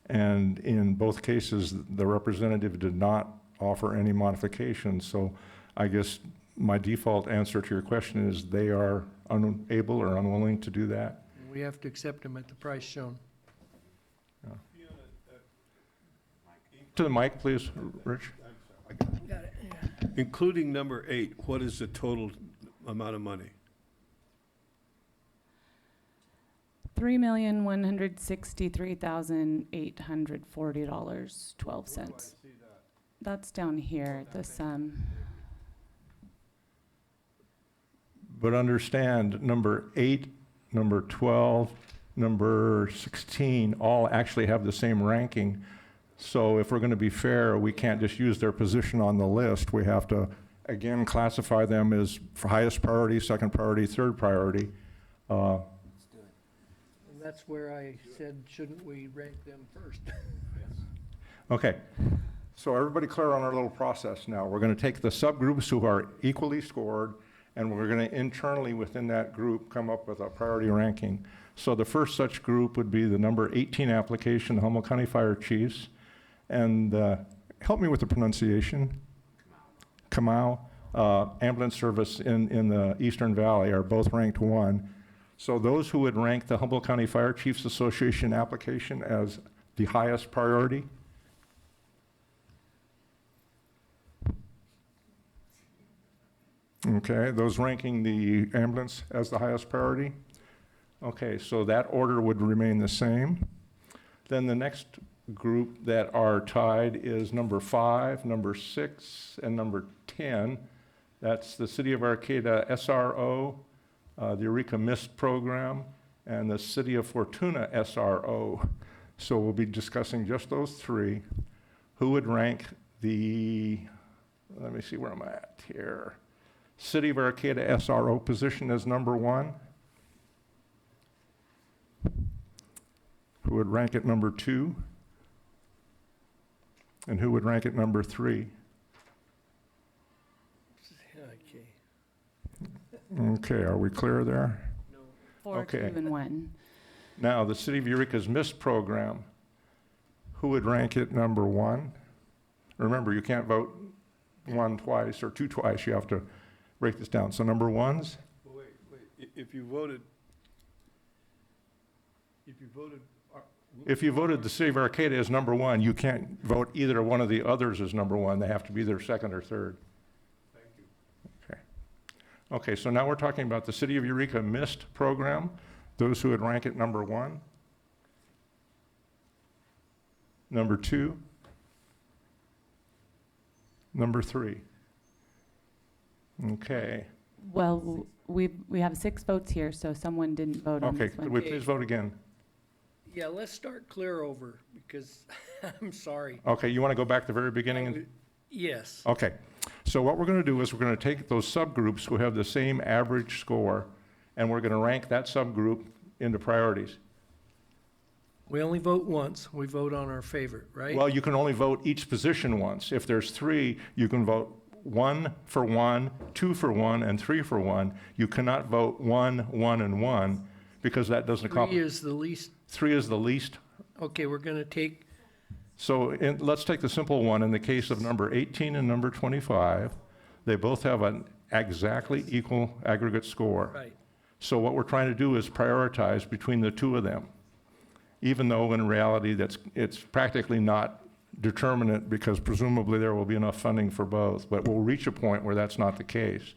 and in both cases, the representative did not offer any modifications. So I guess my default answer to your question is they are unable or unwilling to do that. We have to accept them at the price shown. To the mic, please, Rich. Got it, yeah. Including number 8, what is the total amount of money? $3,163,840.12. That's down here, the sum. But understand, number 8, number 12, number 16 all actually have the same ranking. So if we're going to be fair, we can't just use their position on the list. We have to, again, classify them as for highest priority, second priority, third priority. And that's where I said, shouldn't we rank them first? Okay. So everybody clear on our little process now. We're going to take the subgroups who are equally scored, and we're going to internally within that group come up with a priority ranking. So the first such group would be the number 18 application, the Humboldt County Fire Chiefs. And help me with the pronunciation. Kamau. Ambulance service in the Eastern Valley are both ranked 1. So those who would rank the Humboldt County Fire Chiefs Association application as the highest priority. Okay, those ranking the ambulance as the highest priority. Okay, so that order would remain the same. Then the next group that are tied is number 5, number 6, and number 10. That's the City of Arcata SRO, the Eureka MIST program, and the City of Fortuna SRO. So we'll be discussing just those 3. Who would rank the, let me see where I'm at here. City of Arcata SRO position as number 1? Who would rank it number 2? And who would rank it number 3? Okay, are we clear there? No. 4, 2, and 1. Now, the City of Eureka's MIST program, who would rank it number 1? Remember, you can't vote 1 twice or 2 twice. You have to break this down. So number 1s? Well, wait. If you voted, If you voted the City of Arcata as number 1, you can't vote either one of the others as number 1. They have to be either second or third. thank you. Okay. Okay, so now we're talking about the City of Eureka MIST program. Those who would rank it number 1. Number 2. Number 3. Okay. Well, we have 6 votes here, so someone didn't vote on Okay, this could one. we please vote again? Yeah, let's start clear over, because, I'm sorry. Okay, you want to go back to the very beginning? Yes. Okay, so what we're going to do is we're going to take those subgroups who have the same average score, and we're going to rank that subgroup into priorities. We only vote once. We vote on our favorite, right? Well, you can only vote each position once. If there's 3, you can vote 1 for 1, 2 for 1, and 3 for 1. You cannot vote 1, 1, and 1, because that doesn't 3 accomplish. is the least. 3 is the least. Okay, we're going to take, So let's take the simple one. In the case of number 18 and number 25, they both have an exactly equal aggregate score. right. So what we're trying to do is prioritize between the 2 of them, even though in reality it's practically not determinate, because presumably there will be enough funding for both. But we'll reach a point where that's not the case.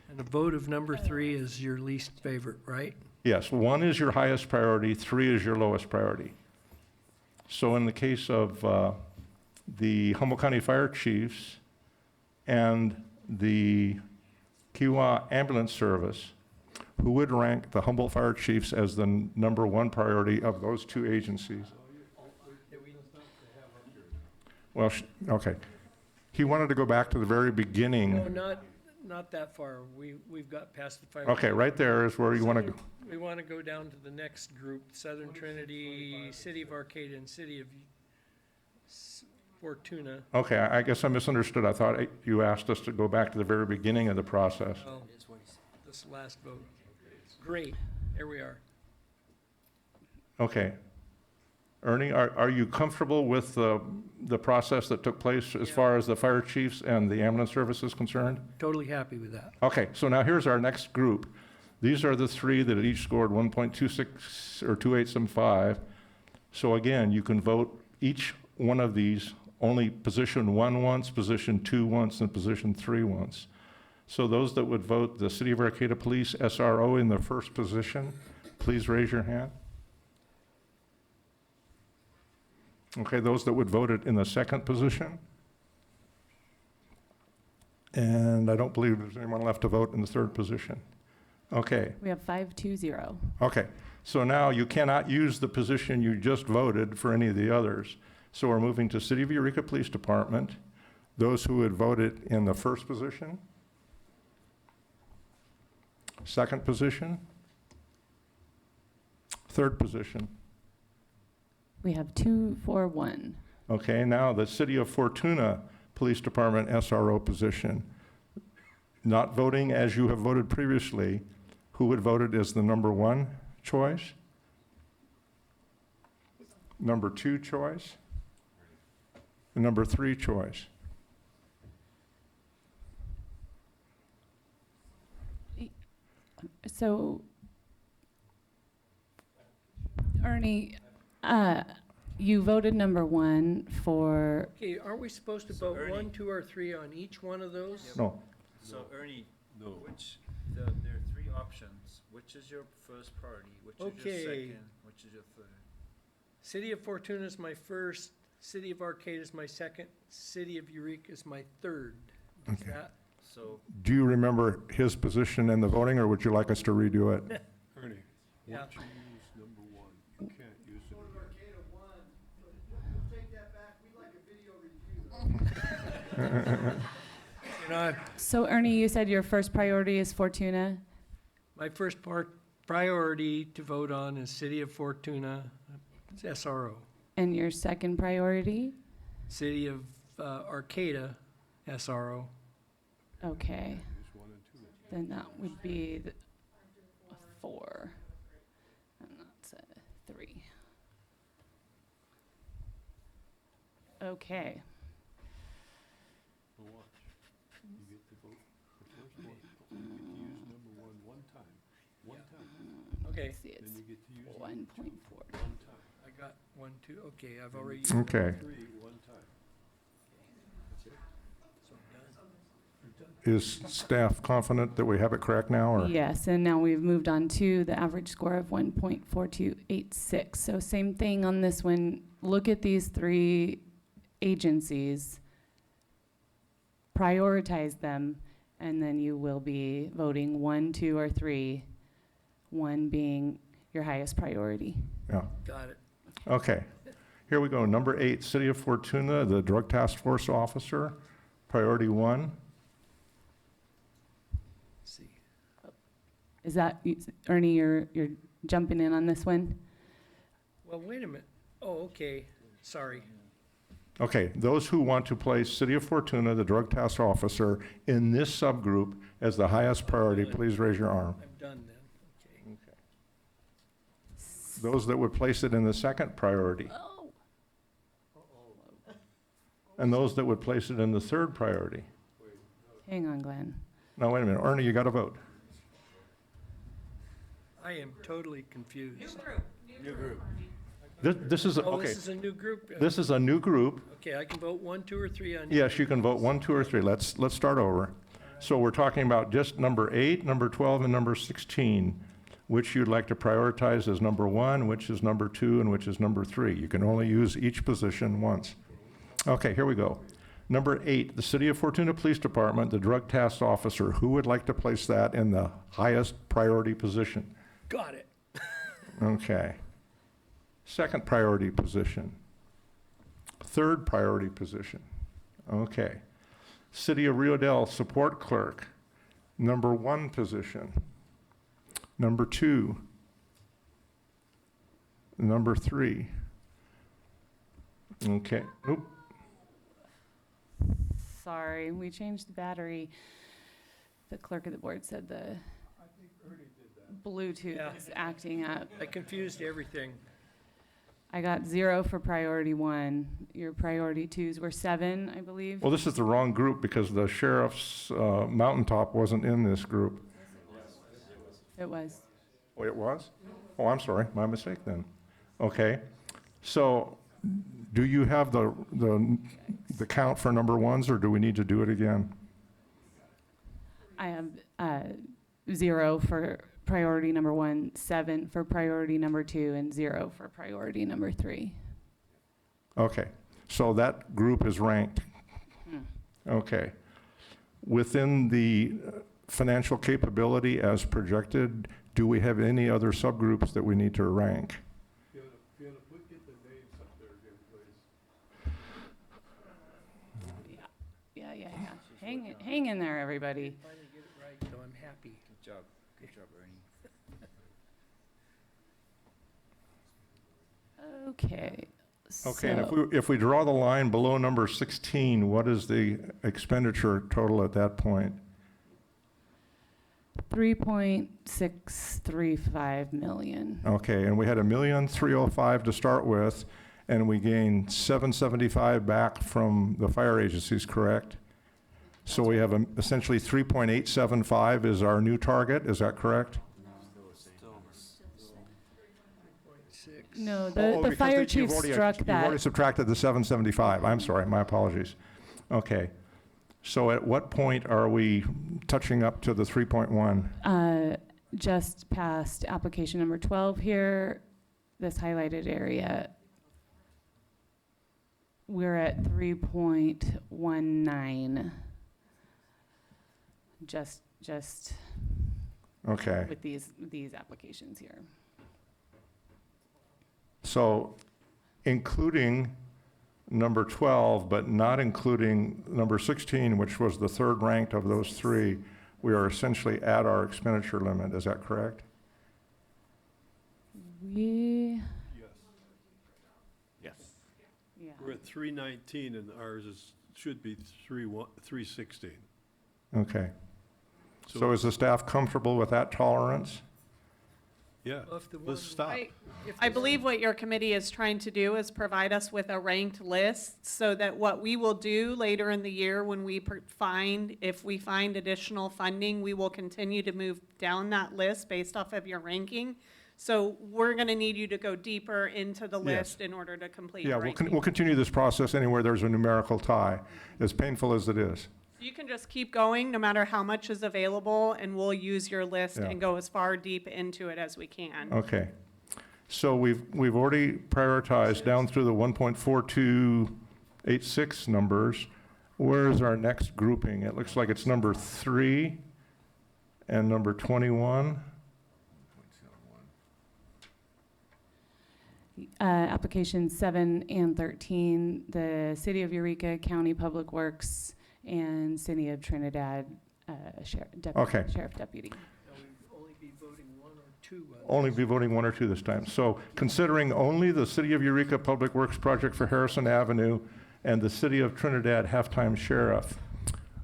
And the vote of number 3 is your least favorite, right? Yes, 1 is your highest priority, 3 is your lowest priority. So in the case of the Humboldt County Fire Chiefs and the Kiowa Ambulance Service, who would rank the Humboldt Fire Chiefs as the number 1 priority of those 2 agencies? Well, okay. He wanted to go back to the very beginning. No, not that far. We've got past the fire. Okay, right there is where you want to go. We want to go down to the next group, Southern Trinity, City of Arcata, and City of Fortuna. Okay, I guess I misunderstood. I thought you asked us to go back to the very beginning of the process. Oh, this last vote. Great, here we are. Okay. Ernie, are you comfortable with the process that took place as far as the fire chiefs and the ambulance service is concerned? Totally happy with that. Okay, so now here's our next group. These are the 3 that each scored 1.26 or 2875. So again, you can vote each one of these, only position 1 once, position 2 once, and position 3 once. So those that would vote the City of Arcata Police SRO in the first position, please raise your hand. Okay, those that would vote it in the second position. And I don't believe there's anyone left to vote in the third position. Okay. We have 5-2-0. Okay, so now you cannot use the position you just voted for any of the others. So we're moving to City of Eureka Police Department. Those who would vote it in the first position, second position, third position. We have 2-4-1. Okay, now the City of Fortuna Police Department SRO position. Not voting as you have voted previously, who would vote it as the number 1 choice? Number 2 choice? The number 3 choice? So, Ernie, you voted number 1 for, Okay, aren't we supposed to vote 1, 2, or 3 on each one of those? No. So Ernie, No. there are 3 options. Which is your first priority? Which is your Okay. second? Which is your third? City of Fortuna is my first, City of Arcata is my second, City of Eureka is my third. Is Okay. that? So Do you remember his position in the voting, or would you like us to redo it? Ernie, Yeah. once you use number 1, you can't use it. Take that back, we'd like a video review. You know, so Ernie, you said your first priority is Fortuna? my first priority to vote on is City of Fortuna, it's SRO. And your second priority? City of Arcata, SRO. Okay. Use 1 and 2. Then that would be a 4. And that's a 3. Okay. Well, watch. You get to vote the first one. You get to use number 1 time. One time. Okay. Let's see, it's Then you get to use number 1.4. 2 one time. I got 1, 2, okay, I've already. Okay. 3 one time. That's it. So done. You're done. Is staff confident that we have it correct now, or? Yes, and now we've moved on to the average score of 1.4286. So same thing on this one. Look at these 3 agencies, prioritize them, And then you will be voting 1, 2, or 3, 1 being your highest priority. Yeah. Got it. Okay. Here we go. Number 8, City of Fortuna, the Drug Task Force Officer, priority 1. See. Is that, Ernie, you're jumping in on this one? Well, wait a minute. Oh, okay. Sorry. Okay, those who want to place City of Fortuna, the Drug Task Officer, in this subgroup as the highest priority, please raise your arm. I'm done then. Okay. Those that would place it in the second priority. And those that would place it in the third priority. Hang on, Glenn. No, wait a minute. Ernie, you got to vote. I am totally confused. New group. This is, Oh, okay. this is a new group? This is a new group. Okay, I can vote 1, 2, or 3 on. Yes, you can vote 1, 2, or 3. Let's start over. So we're talking about just number 8, number 12, and number 16, which you'd like to prioritize as number 1, which is number 2, and which is number 3. You can only use each position once. Okay, here we go. Number 8, the City of Fortuna Police Department, the Drug Task Officer. Who would like to place that in the highest priority position? Got it. Okay. Second priority position. Third priority position. Okay. City of Rio Dell Support Clerk, number 1 position. Number 2. Number 3. Okay. Oop. Sorry, we changed the battery. The clerk of the board said the Bluetooth is acting up. I confused everything. I got 0 for priority 1. Your priority 2s were 7, I believe. Well, this is the wrong group because the sheriff's mountaintop wasn't in this group. It was. Oh, it was? Oh, I'm sorry. My mistake then. Okay. So do you have the count for number 1s, or do we need to do it again? I have 0 for priority number 1, 7 for priority number 2, and 0 for priority number 3. Okay. So that group is ranked. Okay. Within the financial capability as projected, do we have any other subgroups that we need to rank? Get the names up there again, please. Yeah. Hang in there, everybody. Finally get it right, so I'm happy. Good job, Ernie. Okay. Okay, and so if we draw the line below number 16, what is the expenditure total at that point? $3.635 million. Okay, and we had $1,305,000 to start with, and we gained $775 back from the fire agencies, correct? So we have essentially 3.875 is our new target, is that correct? No, Oh, the because fire you've chief already- struck You've already that. subtracted the 775. I'm sorry, my apologies. Okay. So at what point are we touching up to the 3.1? Just past application number 12 here, this highlighted area. We're at 3.19. Just Okay. with these applications here. So including number 12, but not including number 16, which was the third ranked of those 3, we are essentially at our expenditure limit. Is that correct? We, Yes. yeah. We're at 319 and ours should be 316. Okay. So is the staff comfortable with that tolerance? Yeah, Well, if the let's one- stop. I believe what your committee is trying to do is provide us with a ranked list so that what we will do later in the year when we if we find additional funding, we will continue to move down that list based off of your ranking. So we're going to need you to go deeper into the Yes. list in order to complete Yeah, your we'll ranking. continue this process anywhere there's a numerical tie, as painful as it is. You can just keep going no matter how much is available, and we'll use your list Yeah. and go as far deep into it as we can. Okay. So we've already prioritized down through the 1.4286 numbers. Where is our next grouping? It looks like it's number 3 and number 21. Applications 7 and 13, the City of Eureka County Public Works and City of Trinidad Okay. Sheriff Deputy. Only be voting 1 or 2. Only be voting 1 or 2 this time. So considering only the City of Eureka Public Works project for Harrison Avenue and the City of Trinidad halftime sheriff,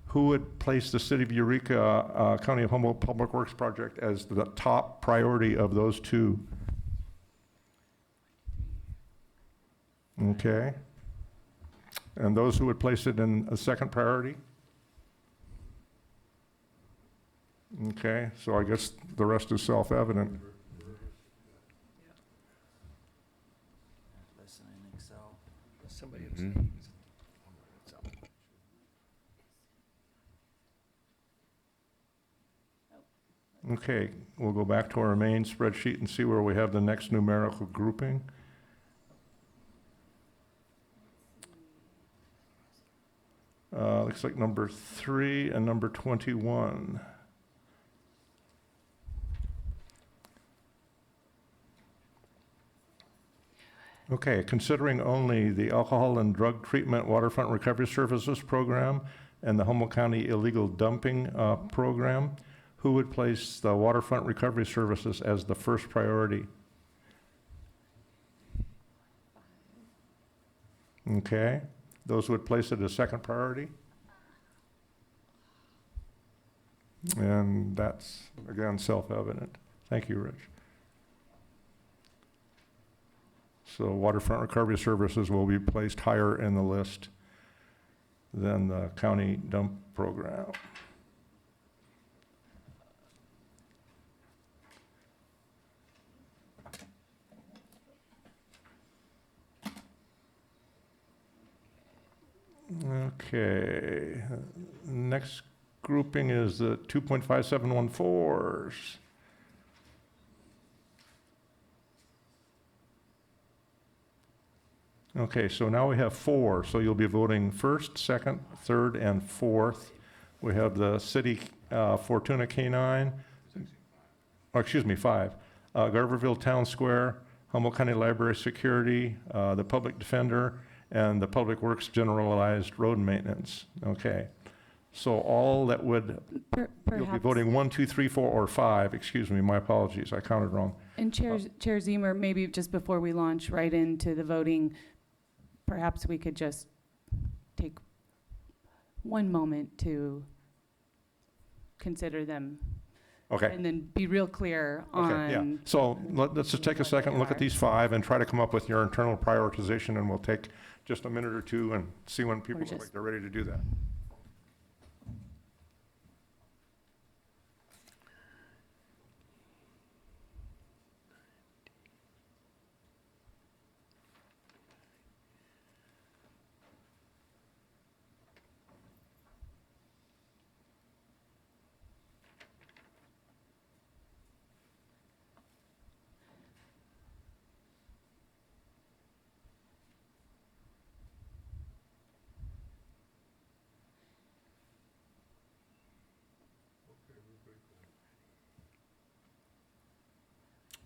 who would place the City of Eureka County of Humboldt Public Works project as the top priority of those 2? Okay. And those who would place it in a second priority? Okay, so I guess the rest is self-evident. Listen in Excel. Somebody Mhm. Okay, we'll go back to our main spreadsheet and see where we have the next numerical grouping. Looks like number 3 and number 21. Okay, considering only the Alcohol and Drug Treatment Waterfront Recovery Services Program and the Humboldt County Illegal Dumping Program, who would place the Waterfront Recovery Services as the first priority? Okay, those would place it as second priority? And that's, again, self-evident. Thank you, Rich. So Waterfront Recovery Services will be placed higher in the list than the county dump program. Okay, next grouping is the 2.5714s. Okay, so now we have 4, so you'll be voting first, second, third, and fourth. We have the City Fortuna K-9, oh, excuse me, 5. Garberville Town Square, Humboldt County Library Security, the Public Defender, and the Public Works Generalized Road Maintenance. Okay, so all that would, you'll be Perhaps- voting 1, 2, 3, 4, or 5, excuse me, my apologies, I counted wrong. And Chair Ziemer, maybe just before we launch right into the voting, perhaps we could just take one moment to consider them. Okay. And then be real clear Okay, yeah. on. So let's just take a second, look at these 5 and try to come up with your internal prioritization, and we'll take just a minute or 2 and see when people look like they're ready to do that.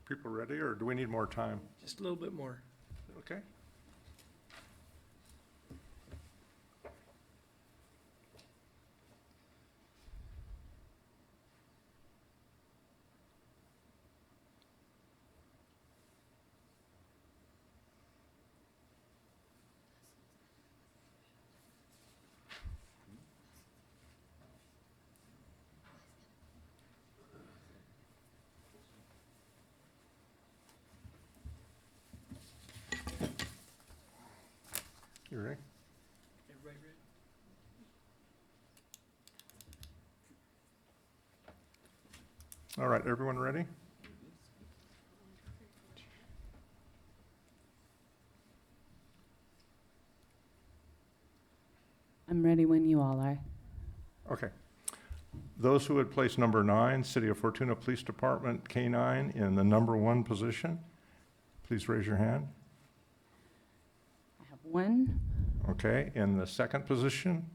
People ready, or do we need more time? Just a little bit more. Okay. You ready? Everybody ready? All right, everyone ready? I'm ready when you all are. Okay. Those who would place number 9, City of Fortuna Police Department K-9 in the number 1 position, please raise your hand. I have 1, Okay, in the second position,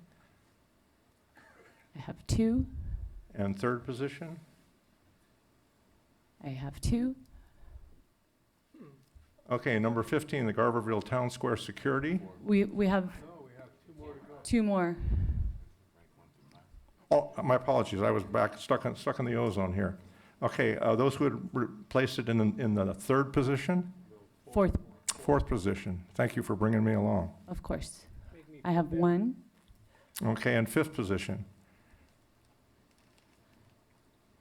I have 2. And third position? I have 2. Okay, number 15, the Garberville Town Square Security. We have 2 more. Oh, my apologies, I was stuck in the ozone here. Okay, those who would replace it in the third position? 4th, Fourth position. Thank you for bringing me along. of course. I have 1. Okay, and fifth position?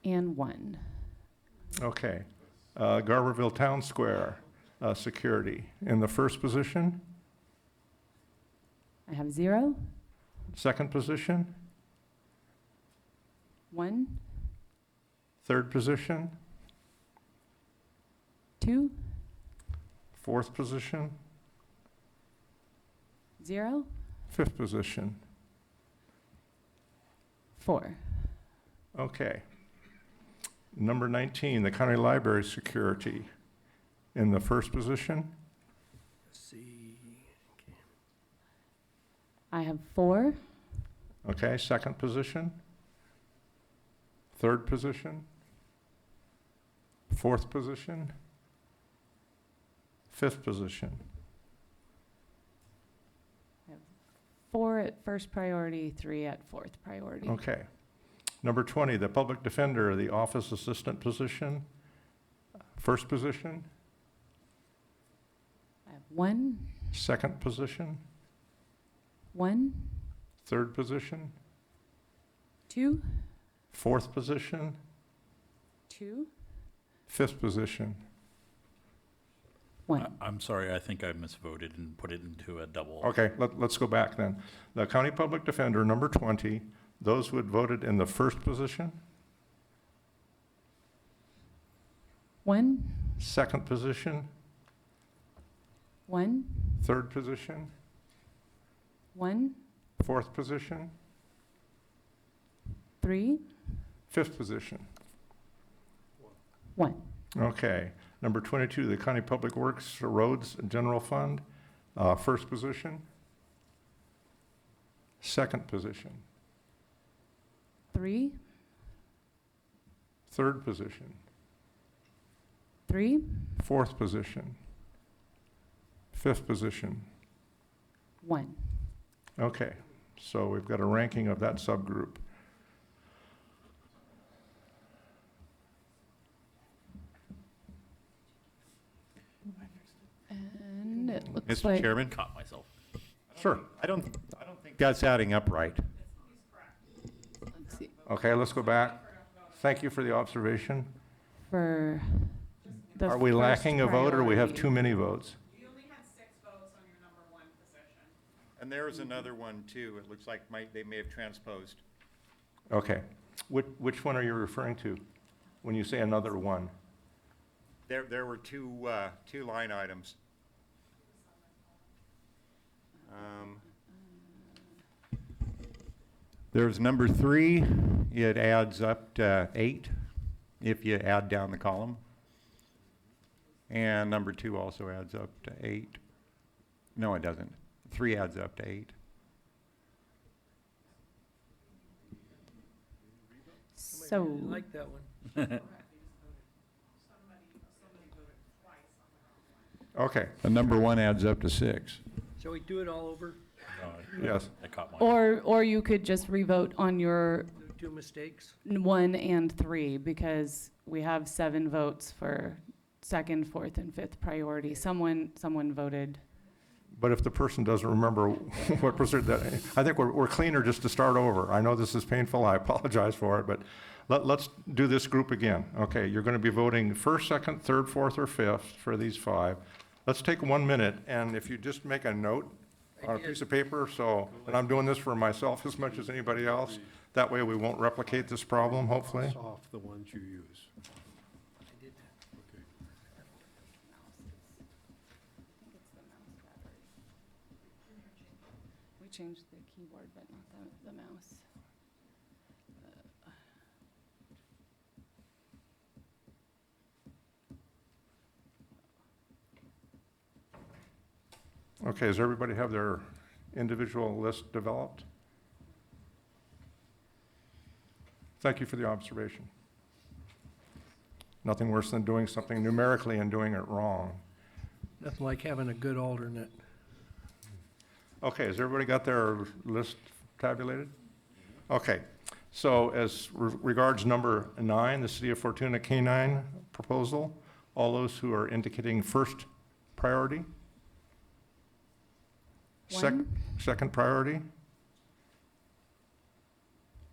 And 1. Okay. Garberville Town Square Security. In the first position? I have 0, Second position? 1, Third position? 2, Fourth position? 0, Fifth position? 4. Okay. Number 19, the County Library Security. In the first position? I have 4, Okay, second position? Third position? Fourth position? Fifth position? 4 at first priority, 3 at 4th priority. Okay. Number 20, the Public Defender, the Office Assistant position. First position? I have 1, Second position? 1, Third position? 2, Fourth position? 2, Fifth position? 1. I'm sorry, I think I misvoted and put it into a double. Okay, let's go back then. The County Public Defender, number 20, those who had voted in the first position, 1, second position, 1, third position, 1, fourth position, 3, fifth position. 1. Okay. Number 22, the County Public Works Roads General Fund, first position, second position, 3, third position, 3, fourth position, fifth position. 1. Okay, so we've got a ranking of that subgroup. And it looks Mr. like Chairman? Caught myself. Sure. I don't think that's adding up right. let's see, Okay, let's go back. Thank you for the observation. for the Are we first lacking a vote, or we have priority. too many votes? And there's another one too. It looks like they may have transposed. Okay. Which one are you referring to when you say another one? There were two line items. There's number 3. It adds up to 8 if you add down the column. And number 2 also adds up to 8. No, it doesn't. 3 adds up to 8. So, I like that one. Okay. And number 1 adds up to 6. Shall we do it all over? Yes. I caught my. or you could just revote on your 2 mistakes? 1 and 3, because we have 7 votes for second, fourth, and fifth priority. Someone voted. But if the person doesn't remember what percent that, I think we're cleaner just to start over. I know this is painful, I apologize for it, but let's do this group again. Okay, you're going to be voting first, second, third, fourth, or fifth for these 5. Let's take 1 minute, and if you just make a note on a piece of paper, and I'm doing this for myself as much as anybody else, that way we won't replicate this problem, hopefully. Cross off the ones you use. We changed the keyboard, but not the mouse. Okay, does everybody have their individual list developed? Thank you for the observation. Nothing worse than doing something numerically and doing it wrong. Nothing like having a good alternate. Okay, has everybody got their list tabulated? Okay, so as regards number 9, the City of Fortuna K-9 proposal, all those who are indicating first priority? One. Second priority?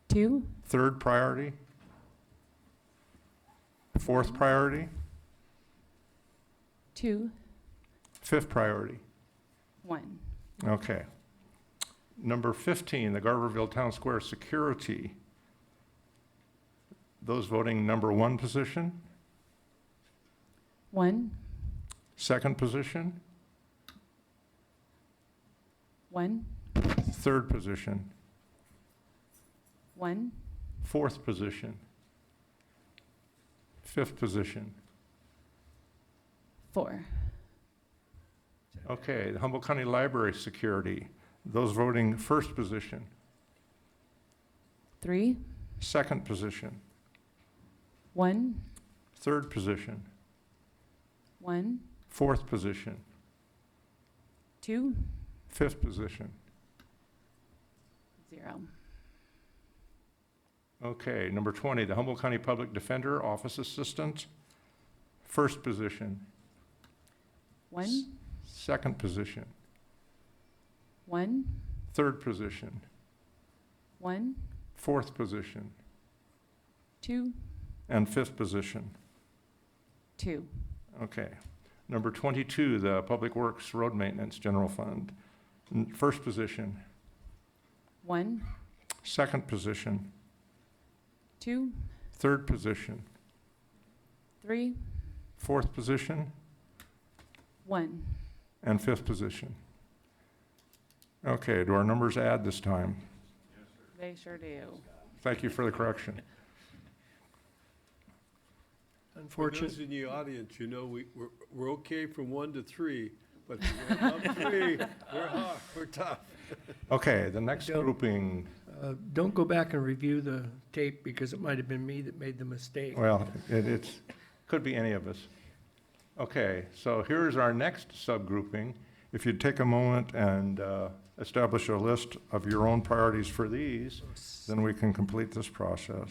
2, Third priority? Fourth priority? 2, Fifth priority? 1. Okay. Number 15, the Garberville Town Square security. Those voting number 1 position? 1, Second position? 1, Third position? 1, Fourth position? Fifth position? 4. Okay, the Humboldt County Library security. Those voting first position? 3, Second position? 1, Third position? 1, Fourth position? 2, Fifth position? 0. Okay, number 20, the Humboldt County Public Defender, Office Assistant, first position. 1, Second position. 1, Third position. 1, Fourth position. 2, And fifth position. 2. Okay. Number 22, the Public Works Road Maintenance General Fund, first position. 1, Second position. 2, Third position. 3, Fourth position. 1. And fifth position. Okay, do our numbers add this time? They sure do. Thank you for the correction. For Unfortunate. those in the audience, you know, we're okay from 1 to 3, but if we're above 3, we're hard, we're tough. Okay, the next Don't- grouping, Don't go back and review the tape because it might have been me that made the mistake. well, could be any of us. Okay, so here's our next subgrouping. If you'd take a moment and establish a list of your own priorities for these, then we can complete this process.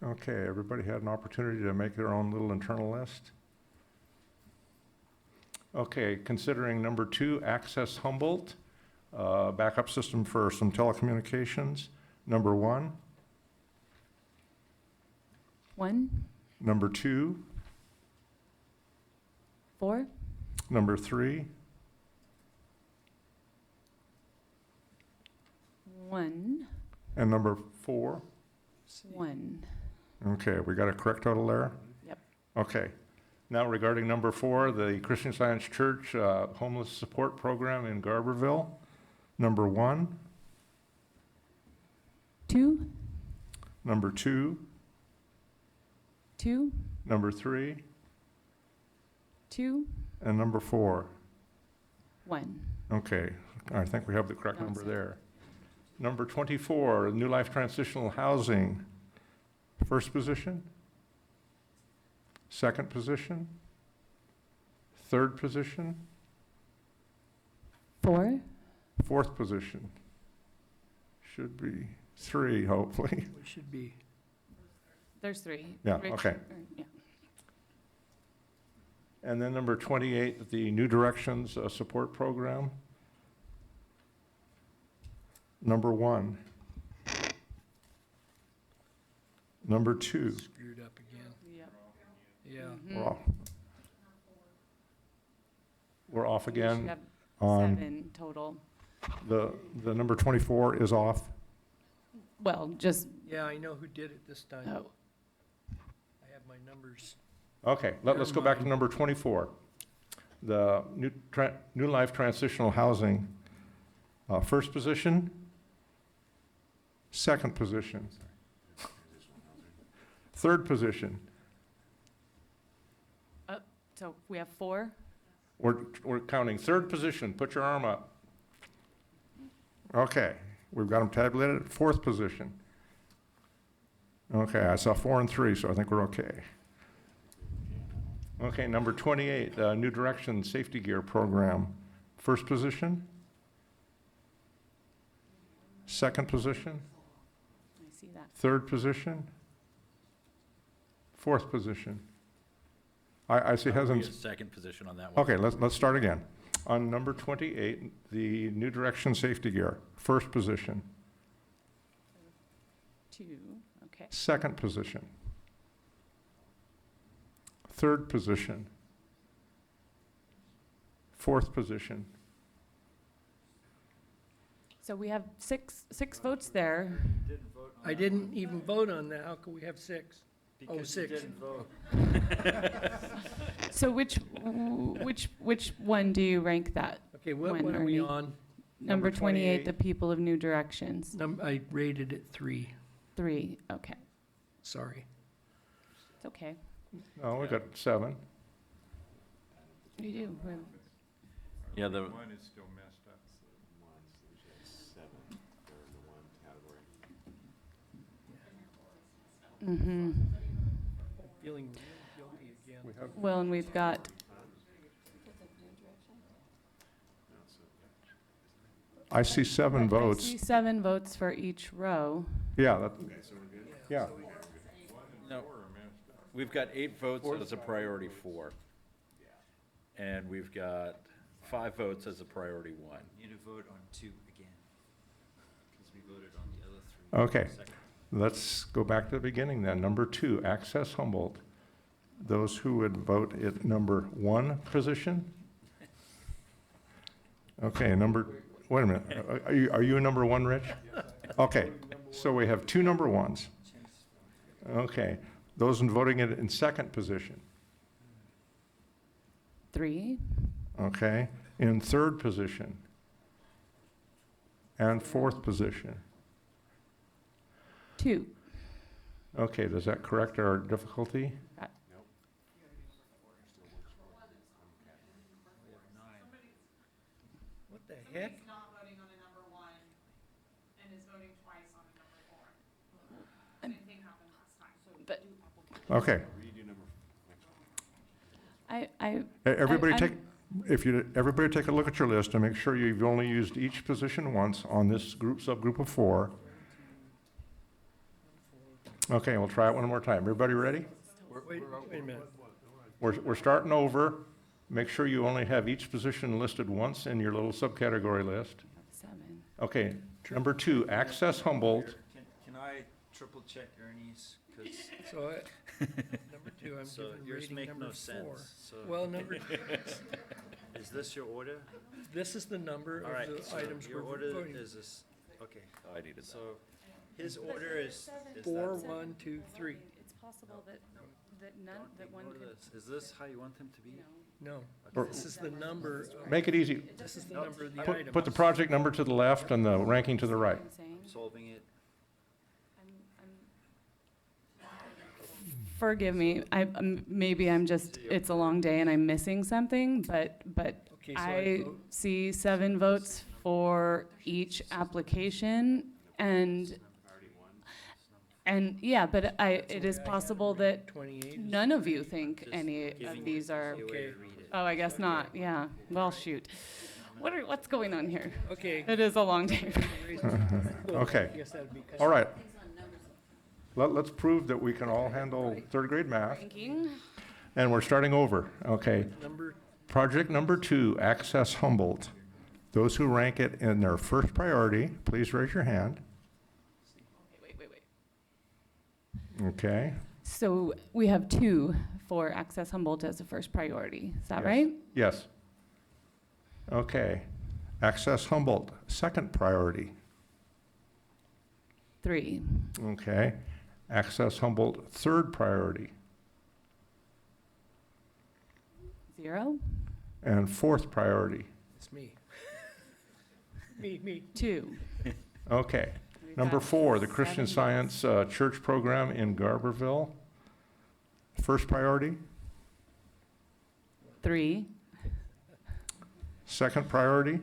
Okay, everybody had an opportunity to make their own little internal list? Okay, considering number 2, Access Humboldt, backup system for some telecommunications. Number 1, 1, number 2, 4, number 3, 1, and number 4. 1. Okay, we got a correct total there? Yep. Okay. Now regarding number 4, the Christian Science Church Homeless Support Program in Garberville. Number 1, 2, number 2, 2, number 3, 2, and number 4. 1. Okay, I think we have the correct No, number sorry. there. Number 24, New Life Transitional Housing, first position, second position, third position, 4, fourth position. Should be 3, hopefully. We should be. There's 3. Yeah, okay. Yeah. And then number 28, the New Directions Support Program. Number 1. Number 2. Screwed up again. Yep. Yeah. We're off. We're off You should again have on 7 total. the number 24 is off. Well, just, Yeah, I know who did it this time. oh, I have my numbers. Okay, let's go back to number 24. The New Life Transitional Housing, first position, second position, Third position. So we have 4? We're counting third position. Put your arm up. Okay, we've got them tabulated. Fourth position. Okay, I saw 4 and 3, so I think we're okay. Okay, number 28, New Direction Safety Gear Program. First position? Second position? I see that. Third position? Fourth position? I see hasn't. Second position on that one. Okay, let's start again. On number 28, the New Direction Safety Gear, first position. 2, okay. Second position. Third position. Fourth position. So we have six votes there. I didn't even vote on that. How can we have 6? Oh, 6. So which one do you rank that? Okay, what one, one are we Ernie? on? Number 28, the People of New Directions. I rated it 3. 3, okay. Sorry. It's okay. Oh, we got 7. You do. Yeah, the. One is still messed up. Mm-hmm. Feeling guilty again. Well, and we've got, I see 7 I votes. see 7 votes for each row. Yeah, yeah. No, we've got 8 votes as a priority 4. And we've got 5 votes as a priority 1. You need to vote on 2 again, because we voted on the other 3. Okay, let's go back to the beginning then. Number 2, Access Humboldt. Those who would vote at number 1 position? Okay, wait a minute. Are you a number 1, Rich? Okay, so we have 2 number 1s. Okay, those voting it in second position? 3. Okay, in third position? And fourth position? 2. Okay, does that correct our difficulty? What the heck? not voting on a number 1 and is voting twice on a number 4. Same thing happened last time. But Okay. Everybody take a look at your list and make sure you've only used each position once on this subgroup of 4. Okay, we'll try it one more time. Everybody ready? Wait a minute. We're starting over. Make sure you only have each position listed once in your little subcategory list. 7. Okay, number 2, Access Humboldt. Can I triple check Ernie's? 'Cause So, number 2, I'm so giving yours rating make number no 4. sense. So Well, number, is this your order? this is the number All right, of the so items we're your order voting. is this. Okay. Oh, I needed that. So his order is 4, that, 1, 2, 3. It's possible that none, that one ignore could. this. Is this how you want them to be? No, Or- this is the number. Make it easy. This is the number of the Put items. the project number to the left and the ranking to the right. Solving it. Forgive me, maybe I'm just, it's a long day and I'm missing something, but Okay, so I vote. see 7 votes for each application and yeah, but it is possible that 28 is- none of you think any of these are, Okay. oh, I guess not, yeah, well, shoot. What's going on here? Okay. It is a long day. I Okay. guess that'd be kind All right. Let's prove that we can all handle third grade math. Ranking. And we're starting over. Okay. Number Project number 2, Access Humboldt. Those who rank it in their first priority, please raise your hand. Wait. Okay. So we have 2 for Access Humboldt as a first priority, is that Yes. right? Yes. Okay. Access Humboldt, second priority. 3. Okay. Access Humboldt, third priority. 0. And fourth priority. It's me. Me. 2. Okay. We've Number got 4, the Christian 7 Science Church Program in Garberville. First priority? 3. Second priority?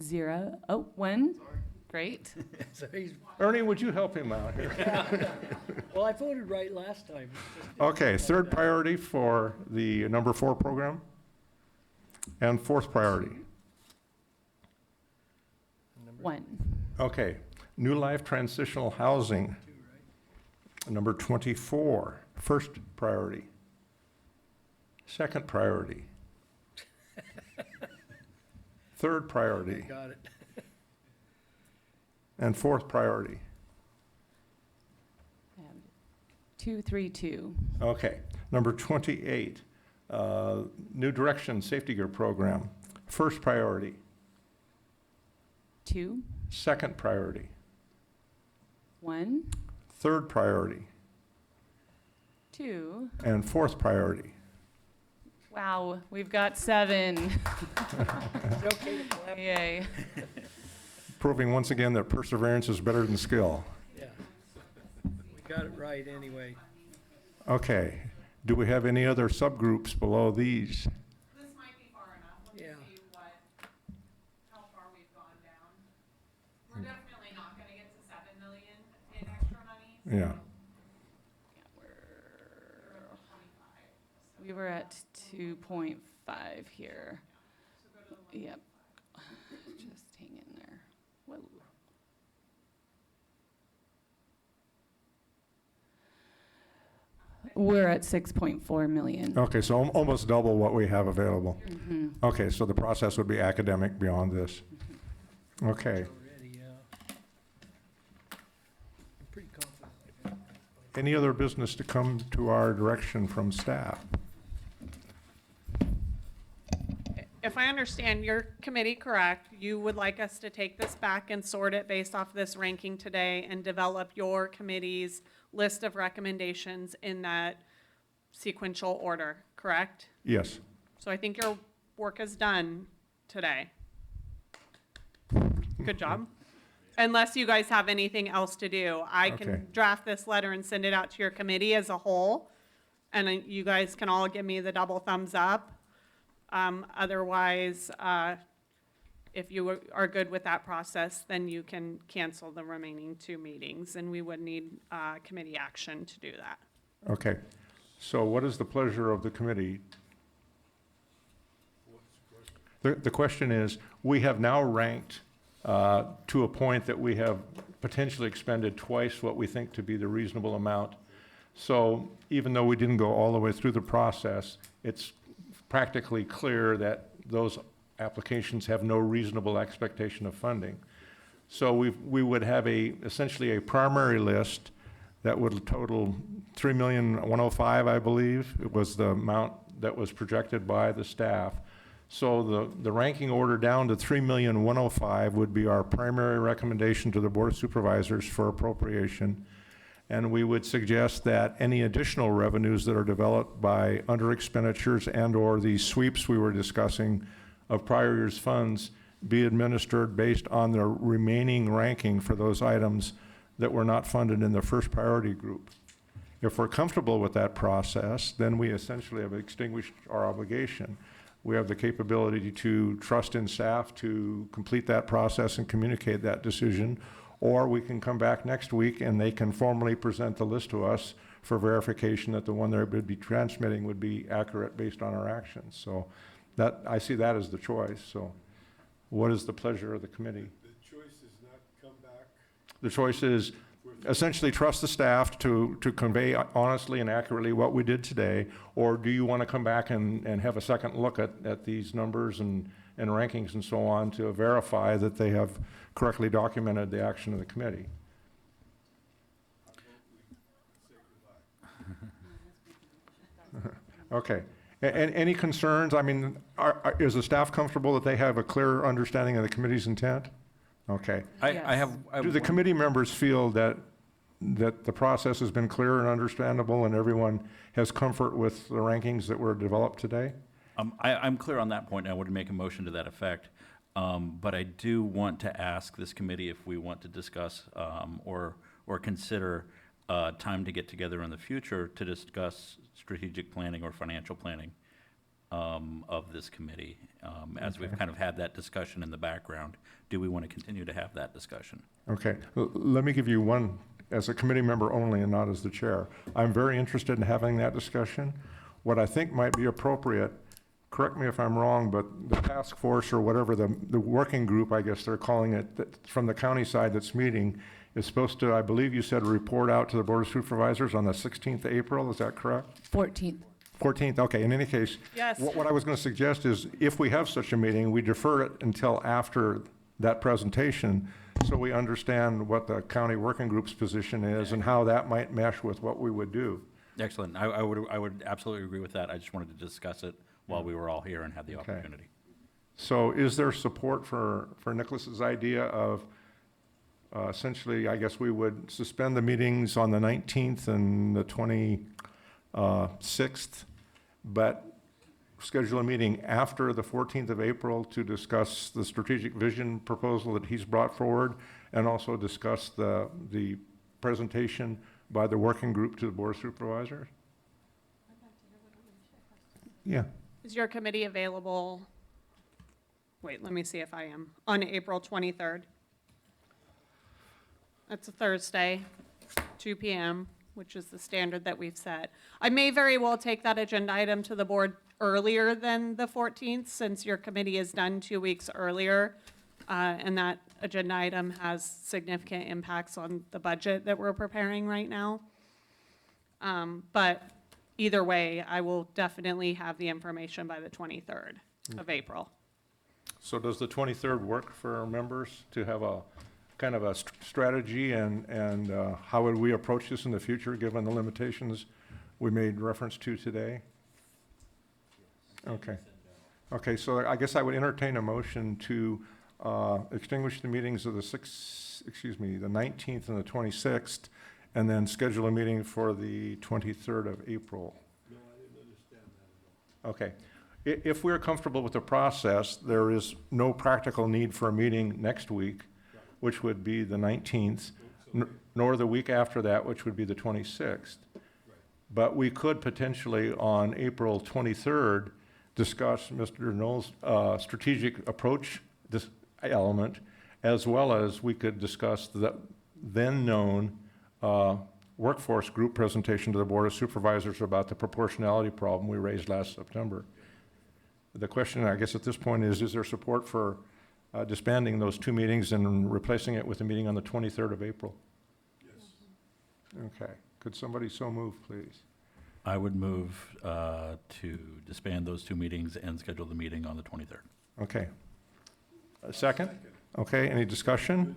0. Oh, 1. Great. So he's, Ernie, would you help him out here? well, I voted right last time. Okay, third priority for the number 4 program? And fourth priority? 1. Okay, New Life Transitional Housing, number 24, first priority. Second priority. Third priority. Got it. And fourth priority. 2, 3, 2. Okay, number 28, New Direction Safety Gear Program, first priority. 2. Second priority. 1. Third priority. 2. And fourth priority. Wow, we've got 7. It's okay to clap. Yay. Proving once again that perseverance is better than skill. Yeah. We got it right anyway. Okay, do we have any other subgroups below these? This might be far enough. Let me Yeah. see how far we've gone down. We're definitely not gonna get to 7 million in extra money. Yeah. We were at 2.5 here. Yep. Just hang in there. Whoa. We're at 6.4 million. Okay, so almost double what we have available. Mhm. Okay, so the process would be academic beyond this. Okay. Already, yeah. I'm pretty confident. Any other business to come to our direction from staff? If I understand your committee correct, you would like us to take this back and sort it based off this ranking today and develop your committee's list of recommendations in that sequential order, correct? Yes. So I think your work is done today. Good job. Unless you guys have anything else to do, I Okay. can draft this letter and send it out to your committee as a whole. And then you guys can all give me the double thumbs up. Otherwise, if you are good with that process, then you can cancel the remaining 2 meetings, and we would need committee action to do that. Okay, so what is the pleasure of the committee? The question is, we have now ranked to a point that we have potentially expended twice what we think to be the reasonable amount. So even though we didn't go all the way through the process, it's practically clear that those applications have no reasonable expectation of funding. So we would have essentially a primary list that would total $3,105,000, I believe. It was the amount that was projected by the staff. So the ranking order down to $3,105,000 would be our primary recommendation to the Board of Supervisors for appropriation. And we would suggest that any additional revenues that are developed by under expenditures and/or the sweeps we were discussing of prior year's funds be administered based on the remaining ranking for those items that were not funded in the first priority group. If we're comfortable with that process, then we essentially have extinguished our obligation. We have the capability to trust in staff to complete that process and communicate that decision, or we can come back next week and they can formally present the list to us for verification that the one they would be transmitting would be accurate based on our actions. So that, I see that as the choice. So what is the pleasure of the committee? The choice is not come back. The choice is essentially trust the staff to convey honestly and accurately what we did today, or do you want to come back and have a second look at these numbers and rankings and so on to verify that they have correctly documented the action of the committee? Okay. Any concerns? I mean, is the staff comfortable that they have a clear understanding of the committee's intent? Okay. I have Do the one- committee members feel that the process has been clear and understandable and everyone has comfort with the rankings that were developed today? I'm clear on that point, and I would make a motion to that effect. But I do want to ask this committee if we want to discuss or consider time to get together in the future to discuss strategic planning or financial planning of this committee. As we've Okay. kind of had that discussion in the background, do we want to continue to have that discussion? Okay, let me give you one, as a committee member only and not as the chair. I'm very interested in having that discussion. What I think might be appropriate, correct me if I'm wrong, but the task force or whatever, the working group, I guess they're calling it, that from the county side that's meeting, is supposed to, I believe you said, report out to the Board of Supervisors on the 16th of April, is that correct? 14th. 14th, okay, in any case. Yes. What I was going to suggest is, if we have such a meeting, we defer it until after that presentation, so we understand what the county working group's position is and how that might mesh with what we would do. Excellent. I would absolutely agree with that. I just wanted to discuss it while we were all here and had the Okay. opportunity. So is there support for Nicholas's idea of, essentially, I guess we would suspend the meetings on the 19th and the 26th, but schedule a meeting after the 14th of April to discuss the strategic vision proposal that he's brought forward, and also discuss the presentation by the working group to the Board of Supervisors? Yeah. Is your committee available, wait, let me see if I am, on April 23rd? That's a Thursday, 2 p.m., which is the standard that we've set. I may very well take that agenda item to the board earlier than the 14th, since your committee is done 2 weeks earlier, and that agenda item has significant impacts on the budget that we're preparing right now. But either way, I will definitely have the information by the 23rd of April. So does the 23rd work for our members to have a kind of a strategy, and how would we approach this in the future, given the limitations we made reference to today? Okay. Okay, so I guess I would entertain a motion to extinguish the meetings of the 19th and the 26th, and then schedule a meeting for the 23rd of April. No, I didn't understand that at all. Okay. If we're comfortable with the process, there is no practical need for a meeting next week, which would be the 19th, nor the week after that, which would be the 26th. But we could potentially, on April 23rd, discuss Mr. Knoll's strategic approach, this element, as well as we could discuss the then-known workforce group presentation to the Board of Supervisors about the proportionality problem we raised last September. The question, I guess, at this point is there support for disbanding those two meetings and replacing it with a meeting on the 23rd of April? Yes. Okay. Could somebody so move, please? I would move to disband those two meetings and schedule the meeting on the 23rd. Okay. A second? Okay, any discussion?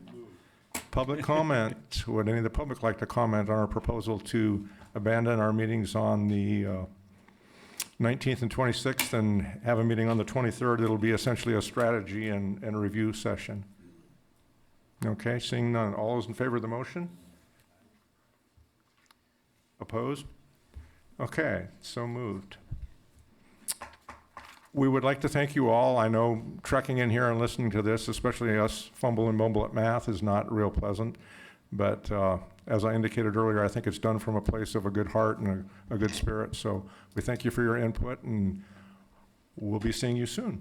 Public comment. Would any of the public like to comment on our proposal to abandon our meetings on the 19th and 26th and have a meeting on the 23rd? It'll be essentially a strategy and a review session. Okay, seeing none. All those in favor of the motion? Opposed? Okay, so moved. We would like to thank you all. I know trekking in here and listening to this, especially us fumble and mumble at math, is not real pleasant. But as I indicated earlier, I think it's done from a place of a good heart and a good spirit. So we thank you for your input, and we'll be seeing you soon.